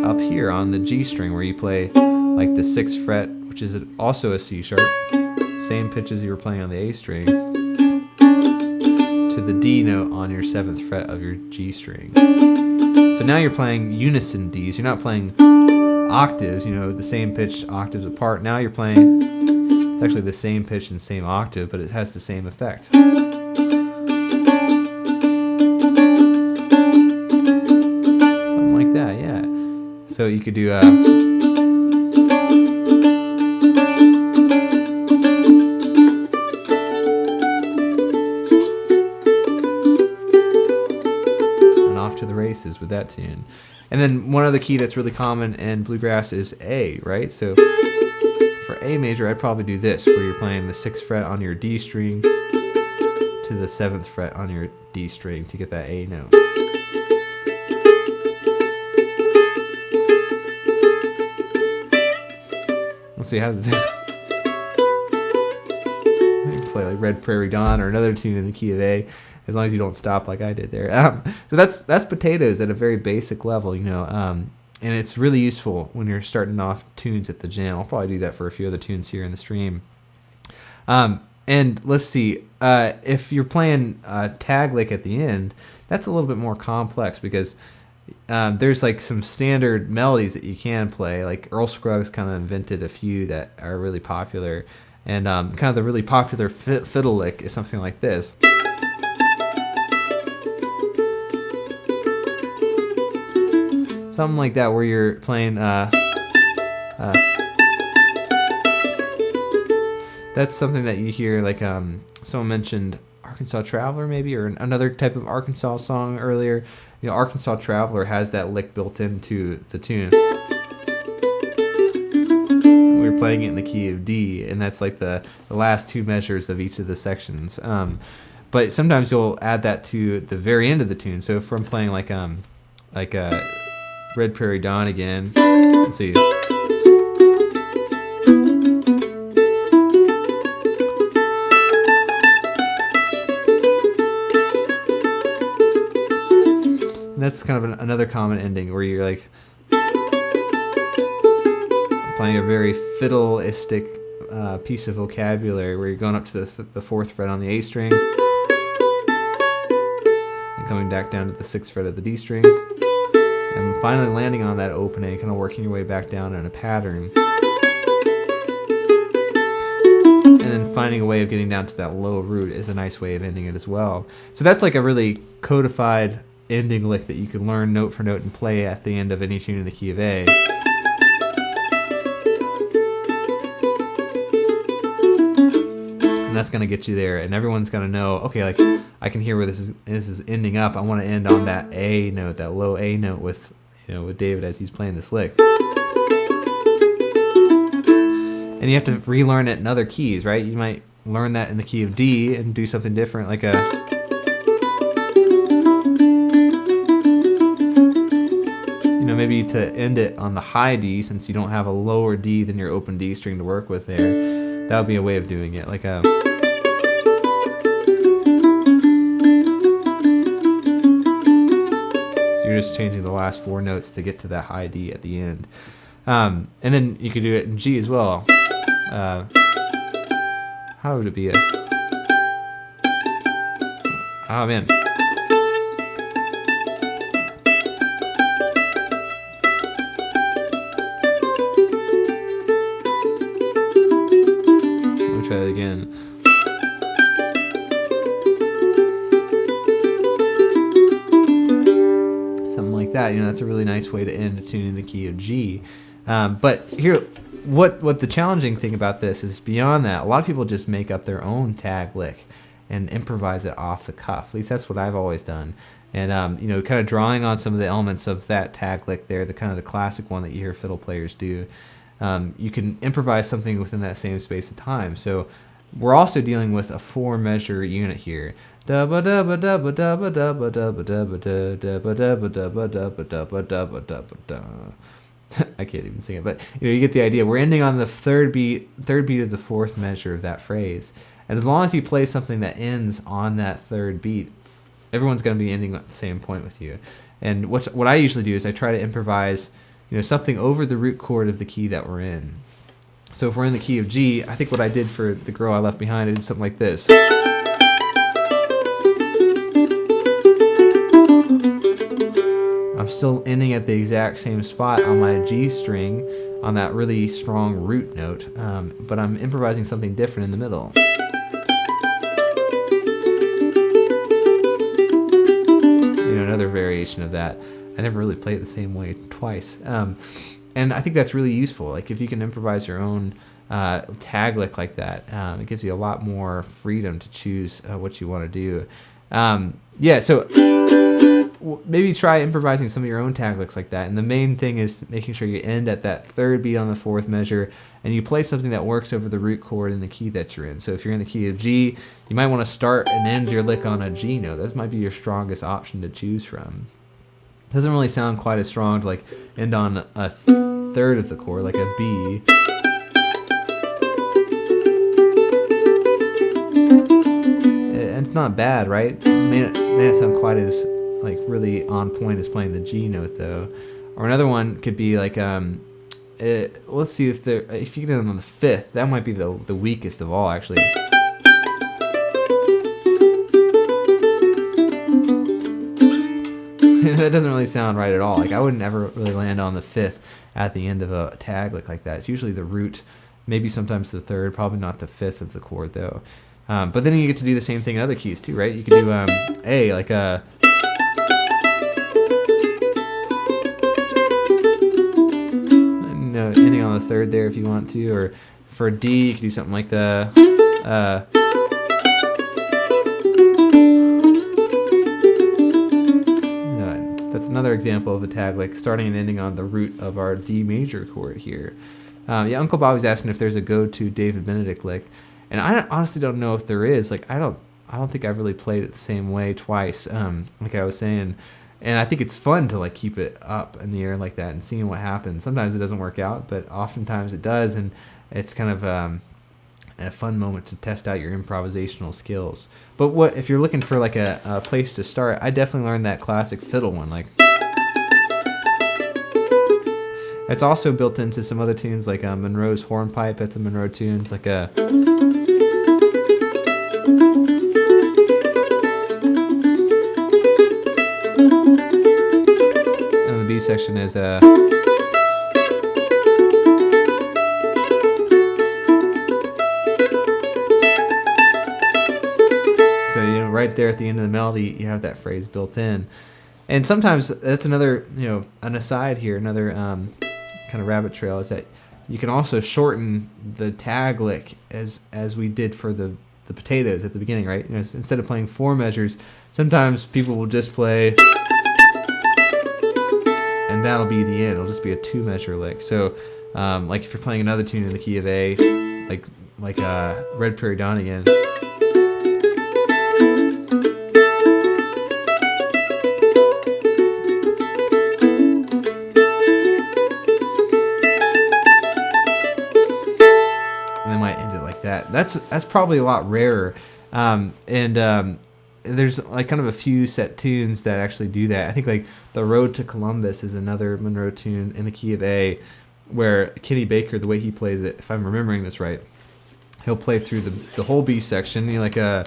up here on the G string, where you play like the 6th fret, which is also a C sharp, same pitch as you were playing on the A string, to the D note on your 7th fret of your G string. So now you're playing unison Ds. You're not playing octaves, the same pitch octaves apart. Now you're playing, it's actually the same pitch and same octave, but it has the same effect. Something like that, yeah. So you could do with that tune. And then one other key that's really common in bluegrass is A, right? So for A major, I'd probably do this, where you're playing the 6th fret on your D string to the 7th fret on your D string to get that A note. Let's see, how does it do? You can play like Red Prairie Dawn or another tune in the key of A, as long as you don't stop like I did there. So that's potatoes at a very basic level, and it's really useful when you're starting off tunes at the jam. I'll probably do that for a few other tunes here in the stream. And let's see, if you're playing tag lick at the end, that's a little bit more complex, because there's like some standard melodies that you can play. Like Earl Scruggs kind of invented a few that are really popular, and kind of the really popular fiddle lick is something like this. Something like that, where you're playing that's something that you hear, like someone mentioned Arkansas Traveler maybe, or another type of Arkansas song earlier. Arkansas Traveler has that lick built into the tune. We're playing it in the key of D, and that's like the last 2 measures of each of the sections. But sometimes you'll add that to the very end of the tune. So if I'm playing like Red Prairie Dawn again, let's see. And that's kind of another common ending, where you're like playing a very fiddleistic piece of vocabulary, where you're going up to the 4th fret on the A string, and coming back down to the 6th fret of the D string, and finally landing on that open A, kind of working your way back down in a pattern. And then finding a way of getting down to that low root is a nice way of ending it as well. So that's like a really codified ending lick that you can learn note for note and play at the end of any tune in the key of A. And that's going to get you there, and everyone's going to know, okay, like I can hear where this is ending up. I want to end on that A note, that low A note with, you know, with David as he's playing this lick. And you have to relearn it in other keys, right? You might learn that in the key of D and do something different, like a, you know, maybe to end it on the high D, since you don't have a lower D than your open D string to work with there. That would be a way of doing it, like a. So you're just changing the last 4 notes to get to that high D at the end. And then you could do it in G as well. How would it be? Oh man. Let me try that again. Something like that. You know, that's a really nice way to end a tune in the key of G. But here, what the challenging thing about this is, beyond that, a lot of people just make up their own tag lick and improvise it off the cuff. At least that's what I've always done. And you know, kind of drawing on some of the elements of that tag lick there, the kind of the classic one that you hear fiddle players do. You can improvise something within that same space of time. So we're also dealing with a 4-measure unit here. I can't even sing it, but you know, you get the idea. We're ending on the third beat of the 4th measure of that phrase. And as long as you play something that ends on that 3rd beat, everyone's going to be ending at the same point with you. And what I usually do is I try to improvise, you know, something over the root chord of the key that we're in. So if we're in the key of G, I think what I did for The Girl I Left Behind, I did something like this. I'm still ending at the exact same spot on my G string on that really strong root note, but I'm improvising something different in the middle. You know, another variation of that. I never really played it the same way twice. And I think that's really useful. Like if you can improvise your own tag lick like that, it gives you a lot more freedom to choose what you want to do. Yeah, so maybe try improvising some of your own tag licks like that. And the main thing is making sure you end at that 3rd beat on the 4th measure, and you play something that works over the root chord in the key that you're in. So if you're in the key of G, you might want to start and end your lick on a G note. That might be your strongest option to choose from. It doesn't really sound quite as strong to like end on a 3rd of the chord, like a B. And it's not bad, right? It may not sound quite as like really on point as playing the G note though. Or another one could be like let's see if you get it on the 5th, that might be the weakest of all actually. That doesn't really sound right at all. Like I wouldn't ever really land on the 5th at the end of a tag lick like that. It's usually the root, maybe sometimes the 3rd, probably not the 5th of the chord though. But then you get to do the same thing in other keys too, right? You could do A, like a. Ending on the 3rd there if you want to, or for D you could do something like the that's another example of a tag lick starting and ending on the root of our D major chord here. Yeah, Uncle Bobby's asking if there's a go-to David Benedict lick, and I honestly don't know if there is. Like I don't think I've really played it the same way twice, like I was saying. And I think it's fun to like keep it up in the air like that and seeing what happens. Sometimes it doesn't work out, but oftentimes it does, and it's kind of a fun moment to test out your improvisational skills. But if you're looking for like a place to start, I definitely learned that classic fiddle one. Like it's also built into some other tunes like Monroe's Hornpipe. That's a Monroe tune. It's like a. section is a. So, you know, right there at the end of the melody, you have that phrase built in. And sometimes that's another, you know, an aside here, another kind of rabbit trail is that you can also shorten the tag lick as we did for the potatoes at the beginning, right? You know, instead of playing 4 measures, sometimes people will just play, and that'll be the end. It'll just be a 2-measure lick. So, like if you're playing another tune in the key of A, like Red Prairie Dawn again. That's probably a lot rarer, there's like kind of a few set tunes that actually do that. I think like The Road to Columbus is another Monroe tune in the key of A, where Kenny Baker, the way he plays it, if I'm remembering this right, he'll play through the whole B section, you know, like a.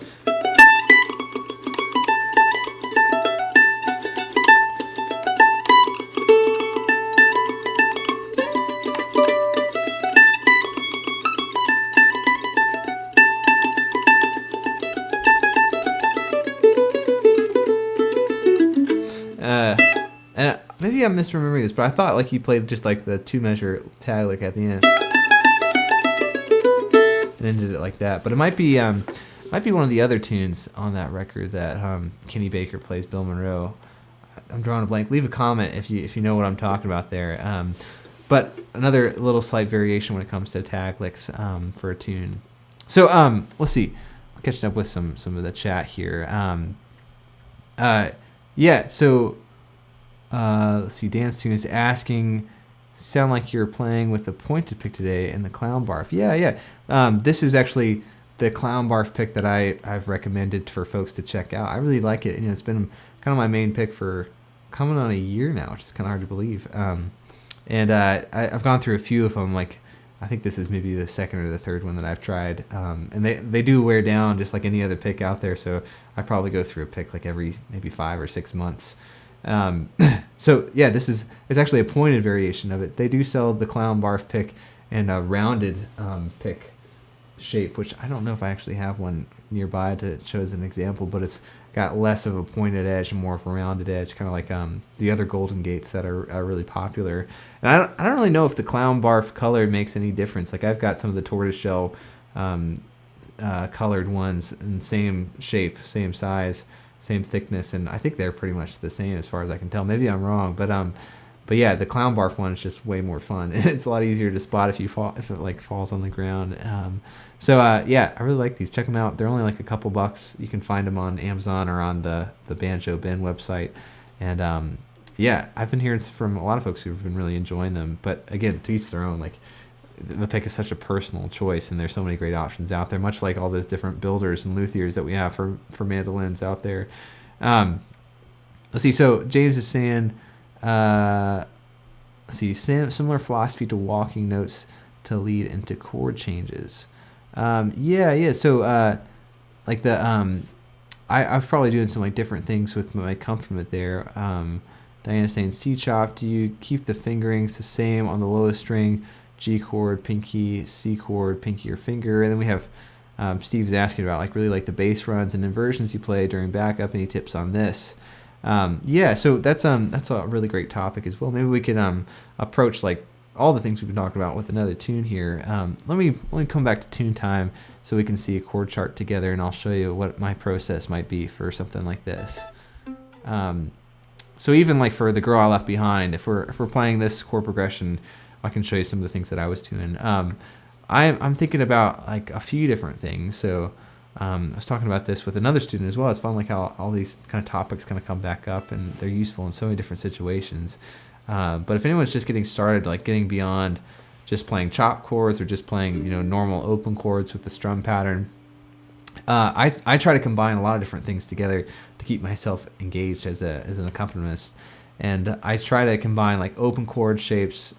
And maybe I'm misremembering this, but I thought like he played just like the 2-measure tag like at the end, and ended it like that. But it might be one of the other tunes on that record that Kenny Baker plays Bill Monroe. I'm drawing a blank. Leave a comment if you know what I'm talking about there. But another little slight variation when it comes to tag licks for a tune. So let's see. I'm catching up with some of the chat here. Yeah. So. Let's see. Dance Tune is asking, sound like you're playing with the pointed pick today and the clown barf. Yeah. This is actually the clown barf pick that I've recommended for folks to check out. I really like it. You know, it's been kind of my main pick for coming on a year now, which is kind of hard to believe. I've gone through a few of them. Like, I think this is maybe the second or the third one that I've tried. And they do wear down just like any other pick out there. So I probably go through a pick like every maybe 5 or 6 months. So yeah, it's actually a pointed variation of it. They do sell the clown barf pick and a rounded pick shape, which I don't know if I actually have one nearby to show as an example, but it's got less of a pointed edge and more of a rounded edge, kind of like the other Golden Gates that are really popular. And I don't really know if the clown barf color makes any difference. Like I've got some of the tortoiseshell colored ones in same shape, same size, same thickness, and I think they're pretty much the same as far as I can tell. Maybe I'm wrong, but yeah, the clown barf one is just way more fun. It's a lot easier to spot if it like falls on the ground. Yeah, I really like these. Check them out. They're only like a couple bucks. You can find them on Amazon or on the Banjo Ben website. And yeah, I've been hearing from a lot of folks who've been really enjoying them. But again, to each their own. Like the pick is such a personal choice, and there's so many great options out there, much like all those different builders and luthiers that we have for mandolins out there. Let's see. So James is saying, let's see, similar philosophy to walking notes to lead into chord changes. Yeah. So like I was probably doing some like different things with my accompaniment there. Diana's saying C chop. Do you keep the fingerings the same on the lowest string? G chord, pinky, C chord, pinky or finger. And then we have Steve's asking about like really like the bass runs and inversions you play during backup. Any tips on this? Yeah, so that's a really great topic as well. Maybe we could approach like all the things we've been talking about with another tune here. Let me come back to tune time so we can see a chord chart together, and I'll show you what my process might be for something like this. So even like for The Girl I Left Behind, if we're playing this chord progression, I can show you some of the things that I was doing. I'm thinking about like a few different things. So I was talking about this with another student as well. It's fun like how all these kind of topics kind of come back up, and they're useful in so many different situations. But if anyone's just getting started, like getting beyond just playing chop chords or just playing normal open chords with the strum pattern, I try to combine a lot of different things together to keep myself engaged as an accompanist. And I try to combine like open chord shapes,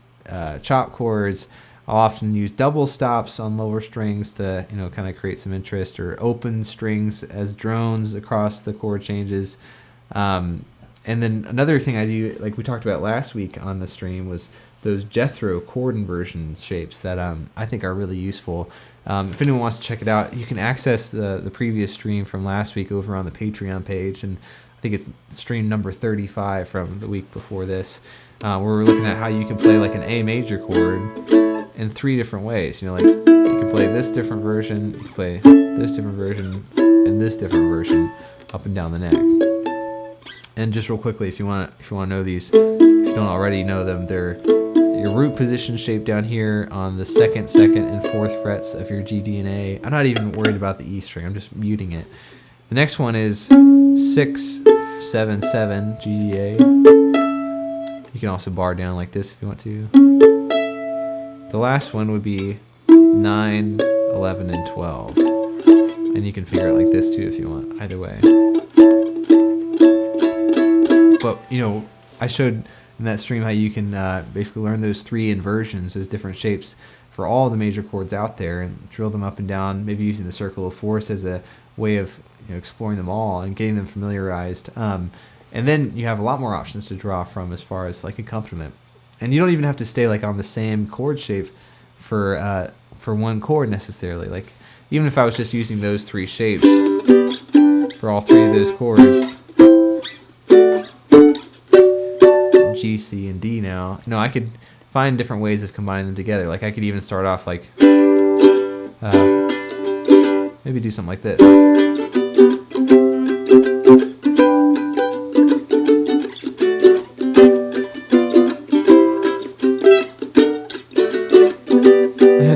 chop chords. I'll often use double stops on lower strings to kind of create some interest, or open strings as drones across the chord changes. And then another thing I do, like we talked about last week on the stream, was those Jethro chord inversion shapes that I think are really useful. If anyone wants to check it out, you can access the previous stream from last week over on the Patreon page, and I think it's stream number 35 from the week before this, where we're looking at how you can play like an A major chord in 3 different ways. You know, like you can play this different version, you can play this different version, and this different version up and down the neck. And just real quickly, if you want to know these, if you don't already know them, they're your root position shape down here on the second, and 4th frets of your G, D, and A. I'm not even worried about the E string. I'm just muting it. The next one is 6, 7, 7, G, D, A. You can also bar down like this if you want to. The last one would be 9, 11, and 12. And you can figure it like this too if you want, either way. But, you know, I showed in that stream how you can basically learn those 3 inversions, those different shapes for all the major chords out there, and drill them up and down, maybe using the circle of force as a way of exploring them all and getting them familiarized. And then you have a lot more options to draw from as far as like accompaniment. And you don't even have to stay like on the same chord shape for one chord necessarily. Like even if I was just using those 3 shapes for all 3 of those chords, G, C, and D now. No, I could find different ways of combining them together. Like I could even start off like, maybe do something like this.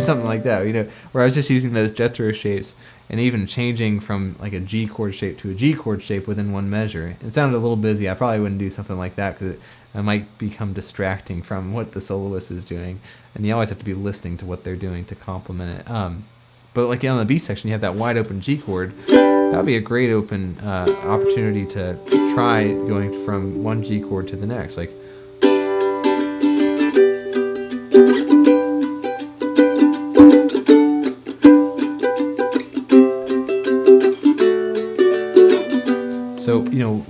Something like that, where I was just using those Jethro shapes and even changing from like a G chord shape to a G chord shape within one measure. It sounded a little busy. I probably wouldn't do something like that because it might become distracting from what the soloist is doing, and you always have to be listening to what they're doing to complement it. But like on the B section, you have that wide open G chord. That would be a great open opportunity to try going from one G chord to the next. Like, so,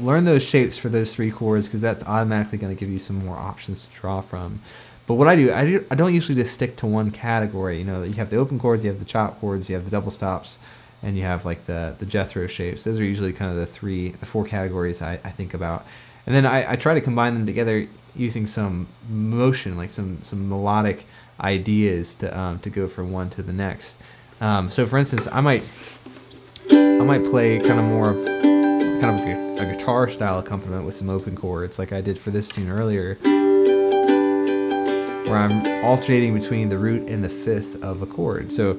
learn those shapes for those 3 chords because that's automatically going to give you some more options to draw from. But what I don't usually just stick to one category. You have the open chords, you have the chop chords, you have the double stops, and you have like the Jethro shapes. Those are usually kind of the 4 categories I think about. And then I try to combine them together using some motion, like some melodic ideas to go from one to the next. So for instance, I might play kind of more of a guitar style accompaniment with some open chords like I did for this tune earlier, where I'm alternating between the root and the 5th of a chord. So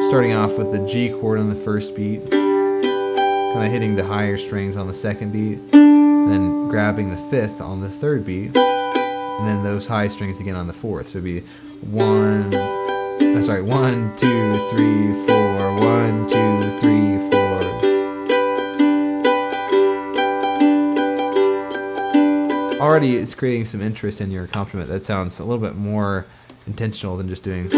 starting off with the G chord on the first beat, kind of hitting the higher strings on the second beat, and then grabbing the 5th on the third beat, and then those high strings again on the 4th. So it'd be 1, 2, 3, 4, 1, 2, 3, 4. Already it's creating some interest in your accompaniment that sounds a little bit more intentional than just doing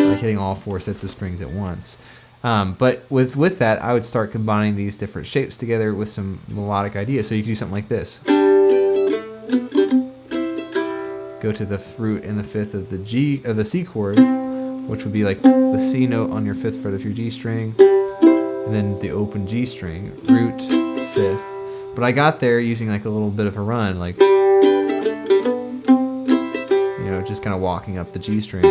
like hitting all 4 sets of strings at once. But with that, I would start combining these different shapes together with some melodic ideas. So you can do something like this. Go to the root and the 5th of the C chord, which would be like the C note on your 5th fret of your G string, and then the open G string, root, 5th. But I got there using like a little bit of a run, like, just kind of walking up the G string.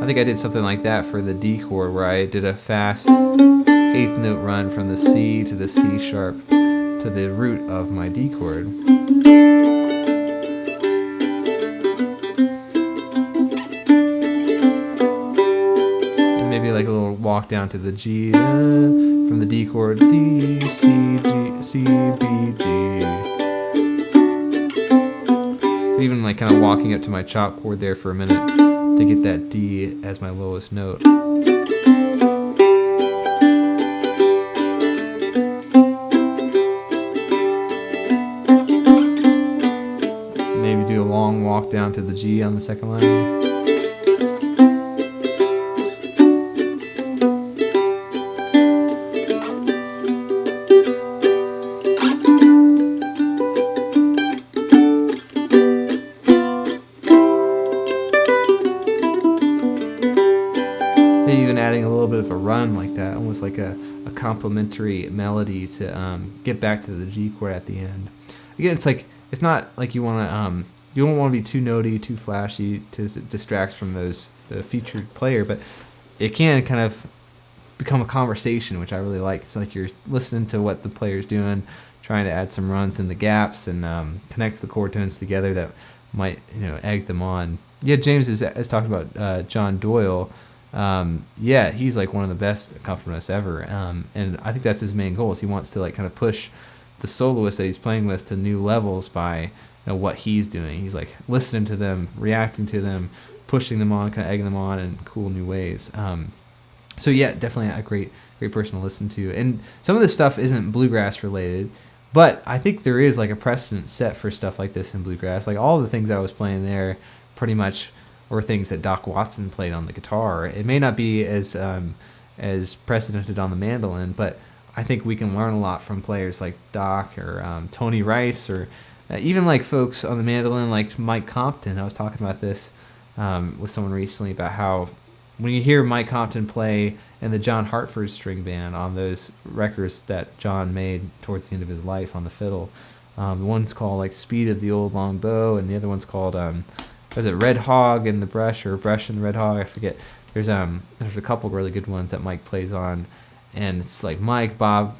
I think I did something like that for the D chord, where I did a fast 8th note run from the C to the C sharp to the root of my D chord. Maybe like a little walk down to the G from the D chord, D, C, G, C, B, G. So even like kind of walking up to my chop chord there for a minute to get that D as my lowest note. Maybe do a long walk down to the G on the second line. maybe even adding a little bit of a run like that, almost like a complementary melody to get back to the G chord at the end. Again, it's not like you want to you don't want to be too notey, too flashy, to distracts from the featured player, but it can kind of become a conversation, which I really like. It's like you're listening to what the player's doing, trying to add some runs in the gaps and connect the chord tones together that might egg them on. Yeah, James has talked about John Doyle. Yeah, he's like one of the best accompanists ever, and I think that's his main goal. Is he wants to like kind of push the soloists that he's playing with to new levels by what he's doing. He's like listening to them, reacting to them, pushing them on, kind of egging them on in cool new ways. So yeah, definitely a great person to listen to. And some of this stuff isn't bluegrass related, but I think there is like a precedent set for stuff like this in bluegrass. Like all the things I was playing there pretty much were things that Doc Watson played on the guitar. It may not be as precedented on the mandolin, but I think we can learn a lot from players like Doc or Tony Rice or even like folks on the mandolin like Mike Compton. I was talking about this with someone recently about how when you hear Mike Compton play in the John Hartford string band on those records that John made towards the end of his life on the fiddle, one's called like Speed of the Old Long Bow, and the other one's called was it Red Hog in the Brush or Brush and the Red Hog? I forget. There's a couple really good ones that Mike plays on, and it's like Mike, Bob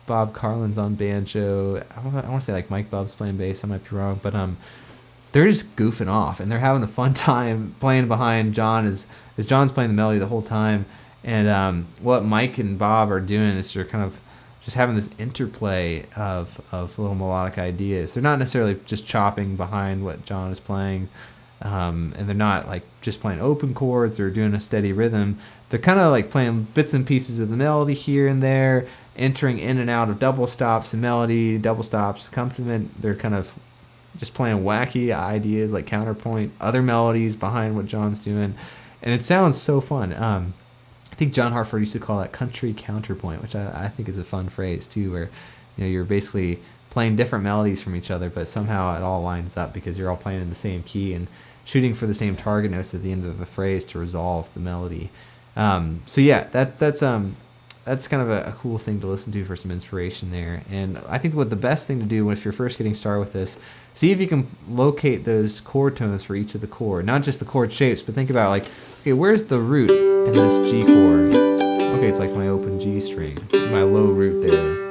Carlin's on banjo. I want to say like Mike Bob's playing bass. I might be wrong, but they're just goofing off and they're having a fun time playing behind John as John's playing the melody the whole time. And what Mike and Bob are doing is they're kind of just having this interplay of little melodic ideas. They're not necessarily just chopping behind what John is playing, and they're not like just playing open chords or doing a steady rhythm. They're kind of like playing bits and pieces of the melody here and there, entering in and out of double stops and melody, double stops, accompaniment. They're kind of just playing wacky ideas like counterpoint, other melodies behind what John's doing. And it sounds so fun. I think John Hartford used to call that country counterpoint, which I think is a fun phrase too, where you're basically playing different melodies from each other, but somehow it all lines up because you're all playing in the same key and shooting for the same target notes at the end of a phrase to resolve the melody. So yeah, that's kind of a cool thing to listen to for some inspiration there. And I think what the best thing to do if you're first getting started with this, see if you can locate those chord tones for each of the chord, not just the chord shapes, but think about like, okay, where's the root in this G chord? Okay, it's like my open G string, my low root there.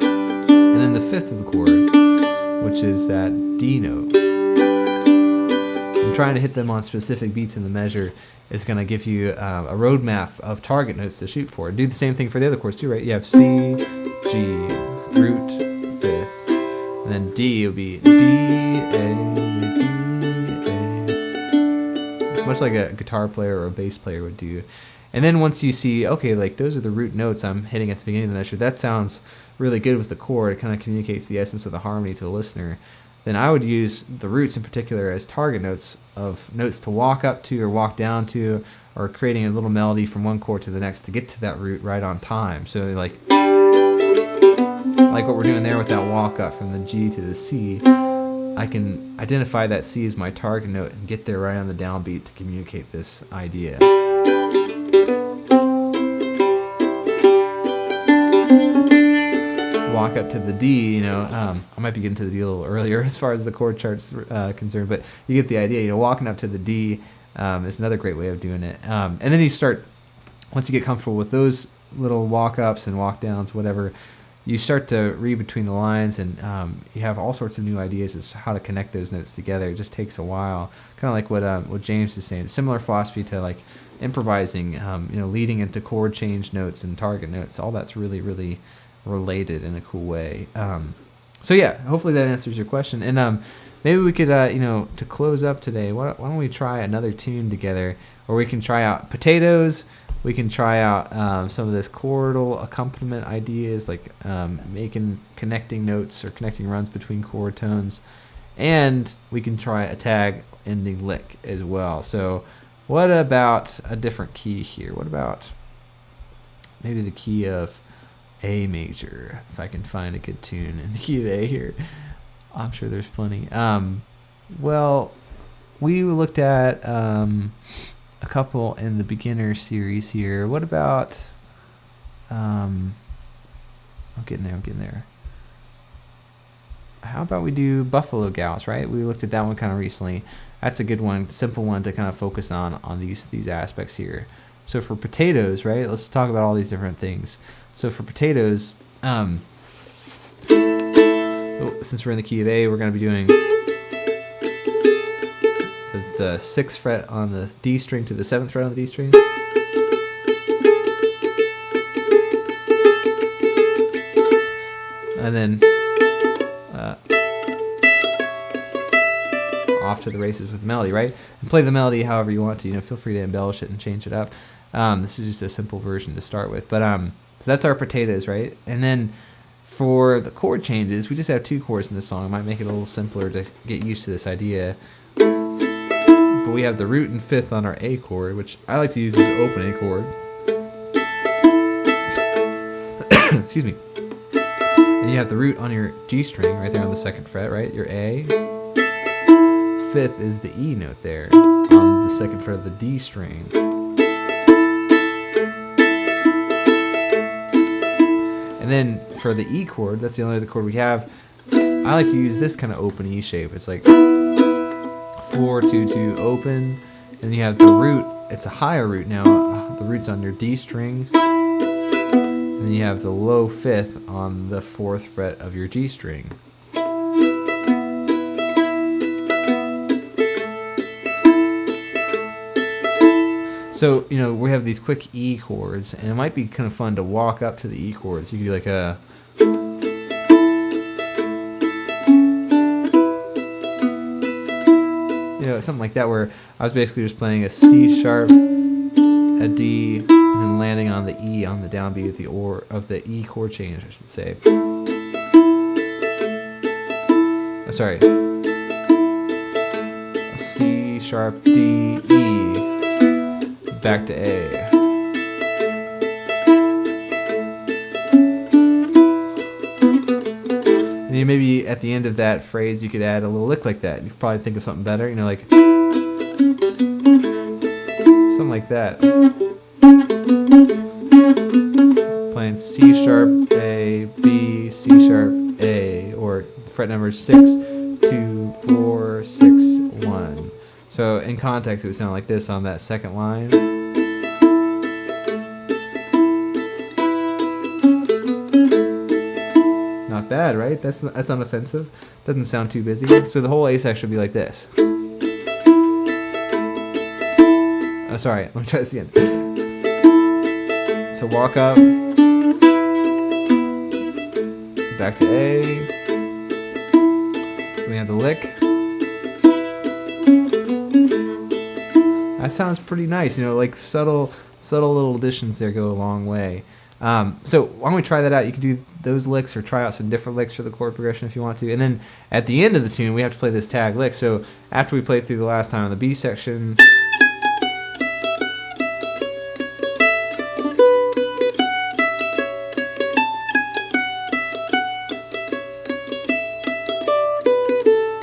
And then the fifth of the chord, which is that D note. And trying to hit them on specific beats in the measure is going to give you a roadmap of target notes to shoot for. Do the same thing for the other chords too, right? You have C, G, root, fifth, and then D will be D, A, D, A. Much like a guitar player or a bass player would do. And then once you see, okay, like those are the root notes I'm hitting at the beginning of the measure, that sounds really good with the chord, it kind of communicates the essence of the harmony to the listener, then I would use the roots in particular as target notes of notes to walk up to or walk down to, or creating a little melody from one chord to the next to get to that root right on time. So like what we're doing there with that walk up from the G to the C, I can identify that C as my target note and get there right on the downbeat to communicate this idea. Walk up to the D, I might be getting to the D a little earlier as far as the chord chart's concerned, but you get the idea. Walking up to the D is another great way of doing it. And then you start, once you get comfortable with those little walk-ups and walk-downs, whatever, you start to read between the lines, and you have all sorts of new ideas as to how to connect those notes together. It just takes a while, kind of like what James is saying. Similar philosophy to like improvising, leading into chord change notes and target notes. All that's really, really related in a cool way. So yeah, hopefully that answers your question. And maybe we could, to close up today, why don't we try another tune together, or we can try out Potatoes. We can try out some of this chordal accompaniment ideas, like connecting notes or connecting runs between chord tones, and we can try a tag ending lick as well. So what about a different key here? What about maybe the key of A major, if I can find a good tune in the key of A here. I'm sure there's plenty. Well, we looked at a couple in the beginner series here. What about I'm getting there. How about we do Buffalo Gals, right? We looked at that one kind of recently. That's a good one, simple one to kind of focus on these aspects here. So for potatoes, right? Let's talk about all these different things. So for potatoes, since we're in the key of A, we're going to be doing the 6th fret on the D string to the 7th fret on the D string. And then off to the races with the melody, right? And play the melody however you want to. Feel free to embellish it and change it up. This is just a simple version to start with. But so that's our potatoes, right? And then for the chord changes, we just have 2 chords in this song. It might make it a little simpler to get used to this idea. But we have the root and 5th on our A chord, which I like to use as an open A chord. Excuse me. And you have the root on your G string right there on the 2nd fret, right? Your A. 5th is the E note there on the 2nd fret of the D string. And then for the E chord, that's the only other chord we have. I like to use this kind of open E shape. It's like 4, 2, 2, open. And you have the root. It's a higher root now. The root's on your D string. And then you have the low 5th on the 4th fret of your G string. So, we have these quick E chords, and it might be kind of fun to walk up to the E chords. You could do like a... something like that, where I was basically just playing a C sharp, a D, and then landing on the E on the downbeat of the E chord change, I should say. Oh, sorry. C sharp, D, E, back to A. And maybe at the end of that phrase, you could add a little lick like that. You could probably think of something better, like something like that. Playing C sharp, A, B, C sharp, A, or fret number 6, 2, 4, 6, 1. So in context, it would sound like this on that 2nd line. Not bad, right? That's unoffensive. Doesn't sound too busy. So the whole A section would be like this. Oh, sorry. Let me try this again. So walk up, back to A. We have the lick. That sounds pretty nice, like subtle little additions there go a long way. So why don't we try that out? You can do those licks or try out some different licks for the chord progression if you want to. And then at the end of the tune, we have to play this tag lick. So after we play through the last time on the B section,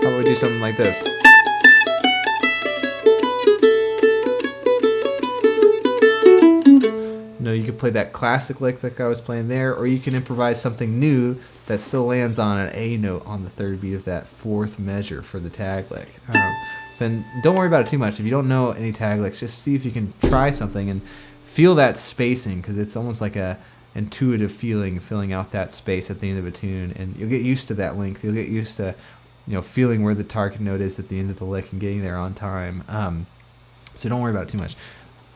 how about we do something like this? You could play that classic lick like I was playing there, or you can improvise something new that still lands on an A note on the 3rd beat of that 4th measure for the tag lick. So don't worry about it too much. If you don't know any tag licks, just see if you can try something and feel that spacing, because it's almost like a intuitive feeling, filling out that space at the end of a tune, and you'll get used to that length. You'll get used to feeling where the target note is at the end of the lick and getting there on time. So don't worry about it too much.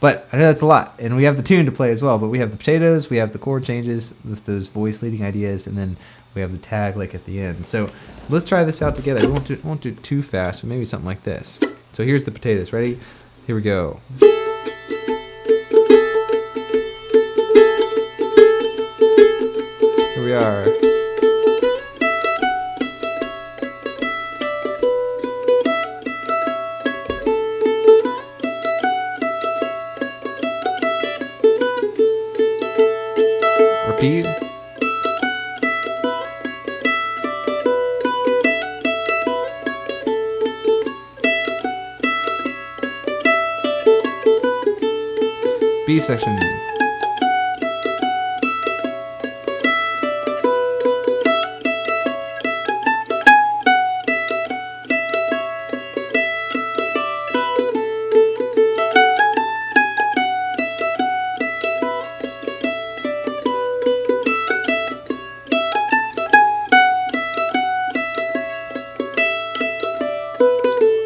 But I know that's a lot, and we have the tune to play as well, but we have the potatoes, we have the chord changes, with those voice leading ideas, and then we have the tag lick at the end. So let's try this out together. We won't do it too fast, but maybe something like this. So here's the potatoes. Ready? Here we go. Here we are. Repeat. B section.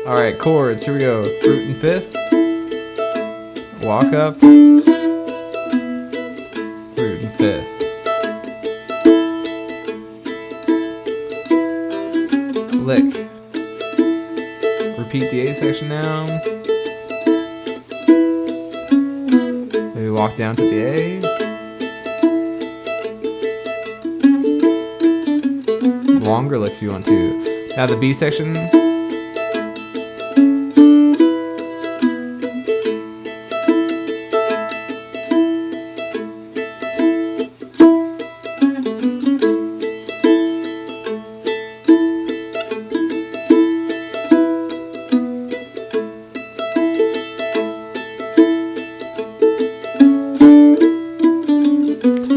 All right, chords. Here we go. Root in fifth. Walk up. Root in fifth. Lick. Repeat the A section now. Maybe walk down to the A. Longer lick if you want to. Now the B section.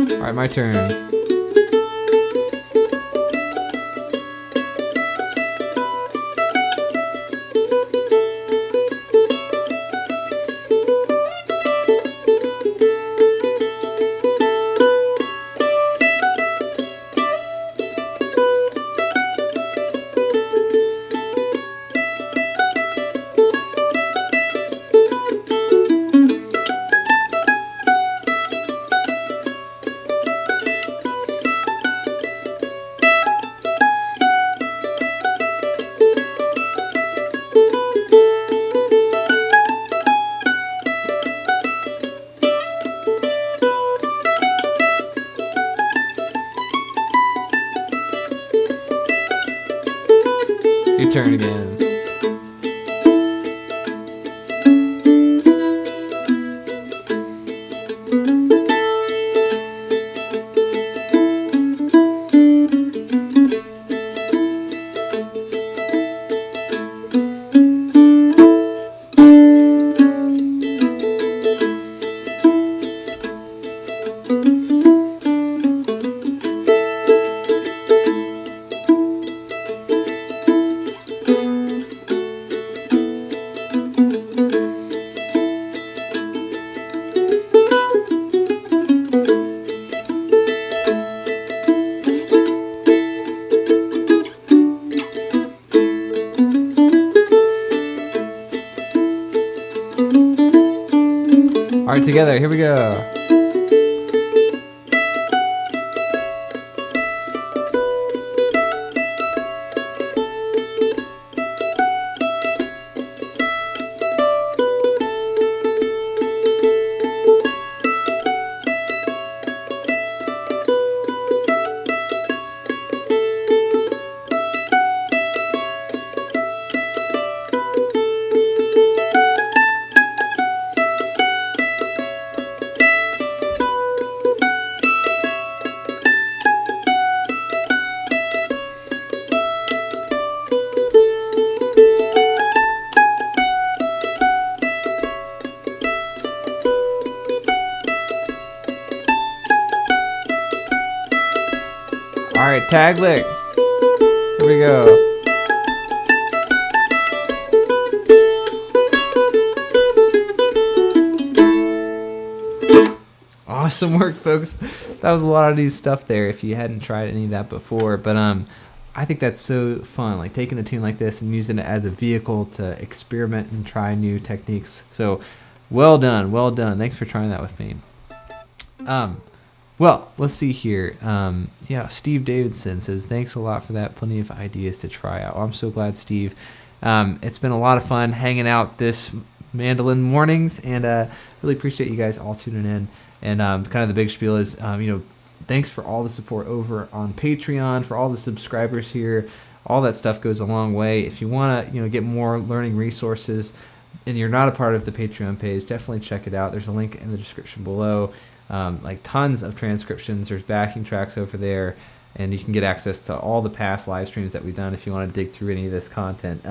Alright, my turn. Your turn again. All right, together, here we go. All right, tag lick. Here we go. Awesome work, folks. That was a lot of new stuff there if you hadn't tried any of that before. But I think that's so fun, like taking a tune like this and using it as a vehicle to experiment and try new techniques. So well done, well done. Thanks for trying that with me. Well, let's see here. Yeah, Steve Davidson says, thanks a lot for that. Plenty of ideas to try out. Well, I'm so glad, Steve. It's been a lot of fun hanging out this Mandolin mornings, and really appreciate you guys all tuning in. And kind of the big spiel is, thanks for all the support over on Patreon, for all the subscribers here. All that stuff goes a long way. If you want to, get more learning resources, and you're not a part of the Patreon page, definitely check it out. There's a link in the description below. Like tons of transcriptions. There's backing tracks over there, and you can get access to all the past live streams that we've done if you want to dig through any of this content.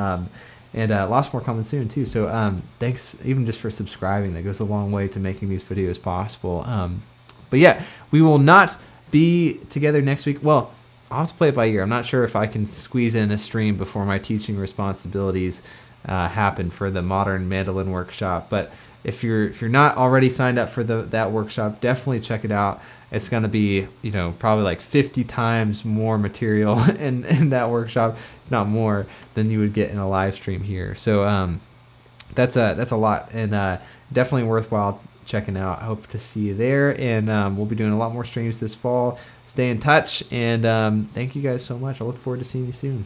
And lots more coming soon too. So thanks even just for subscribing. That goes a long way to making these videos possible. But yeah, we will not be together next week. Well, I'll have to play it by ear. I'm not sure if I can squeeze in a stream before my teaching responsibilities happen for the Modern Mandolin Workshop. But if you're not already signed up for that workshop, definitely check it out. It's going to be, probably like 50 times more material in that workshop, if not more, than you would get in a live stream here. So that's a lot, and definitely worthwhile checking out. I hope to see you there, and we'll be doing a lot more streams this fall. Stay in touch, and thank you guys so much. I look forward to seeing you soon.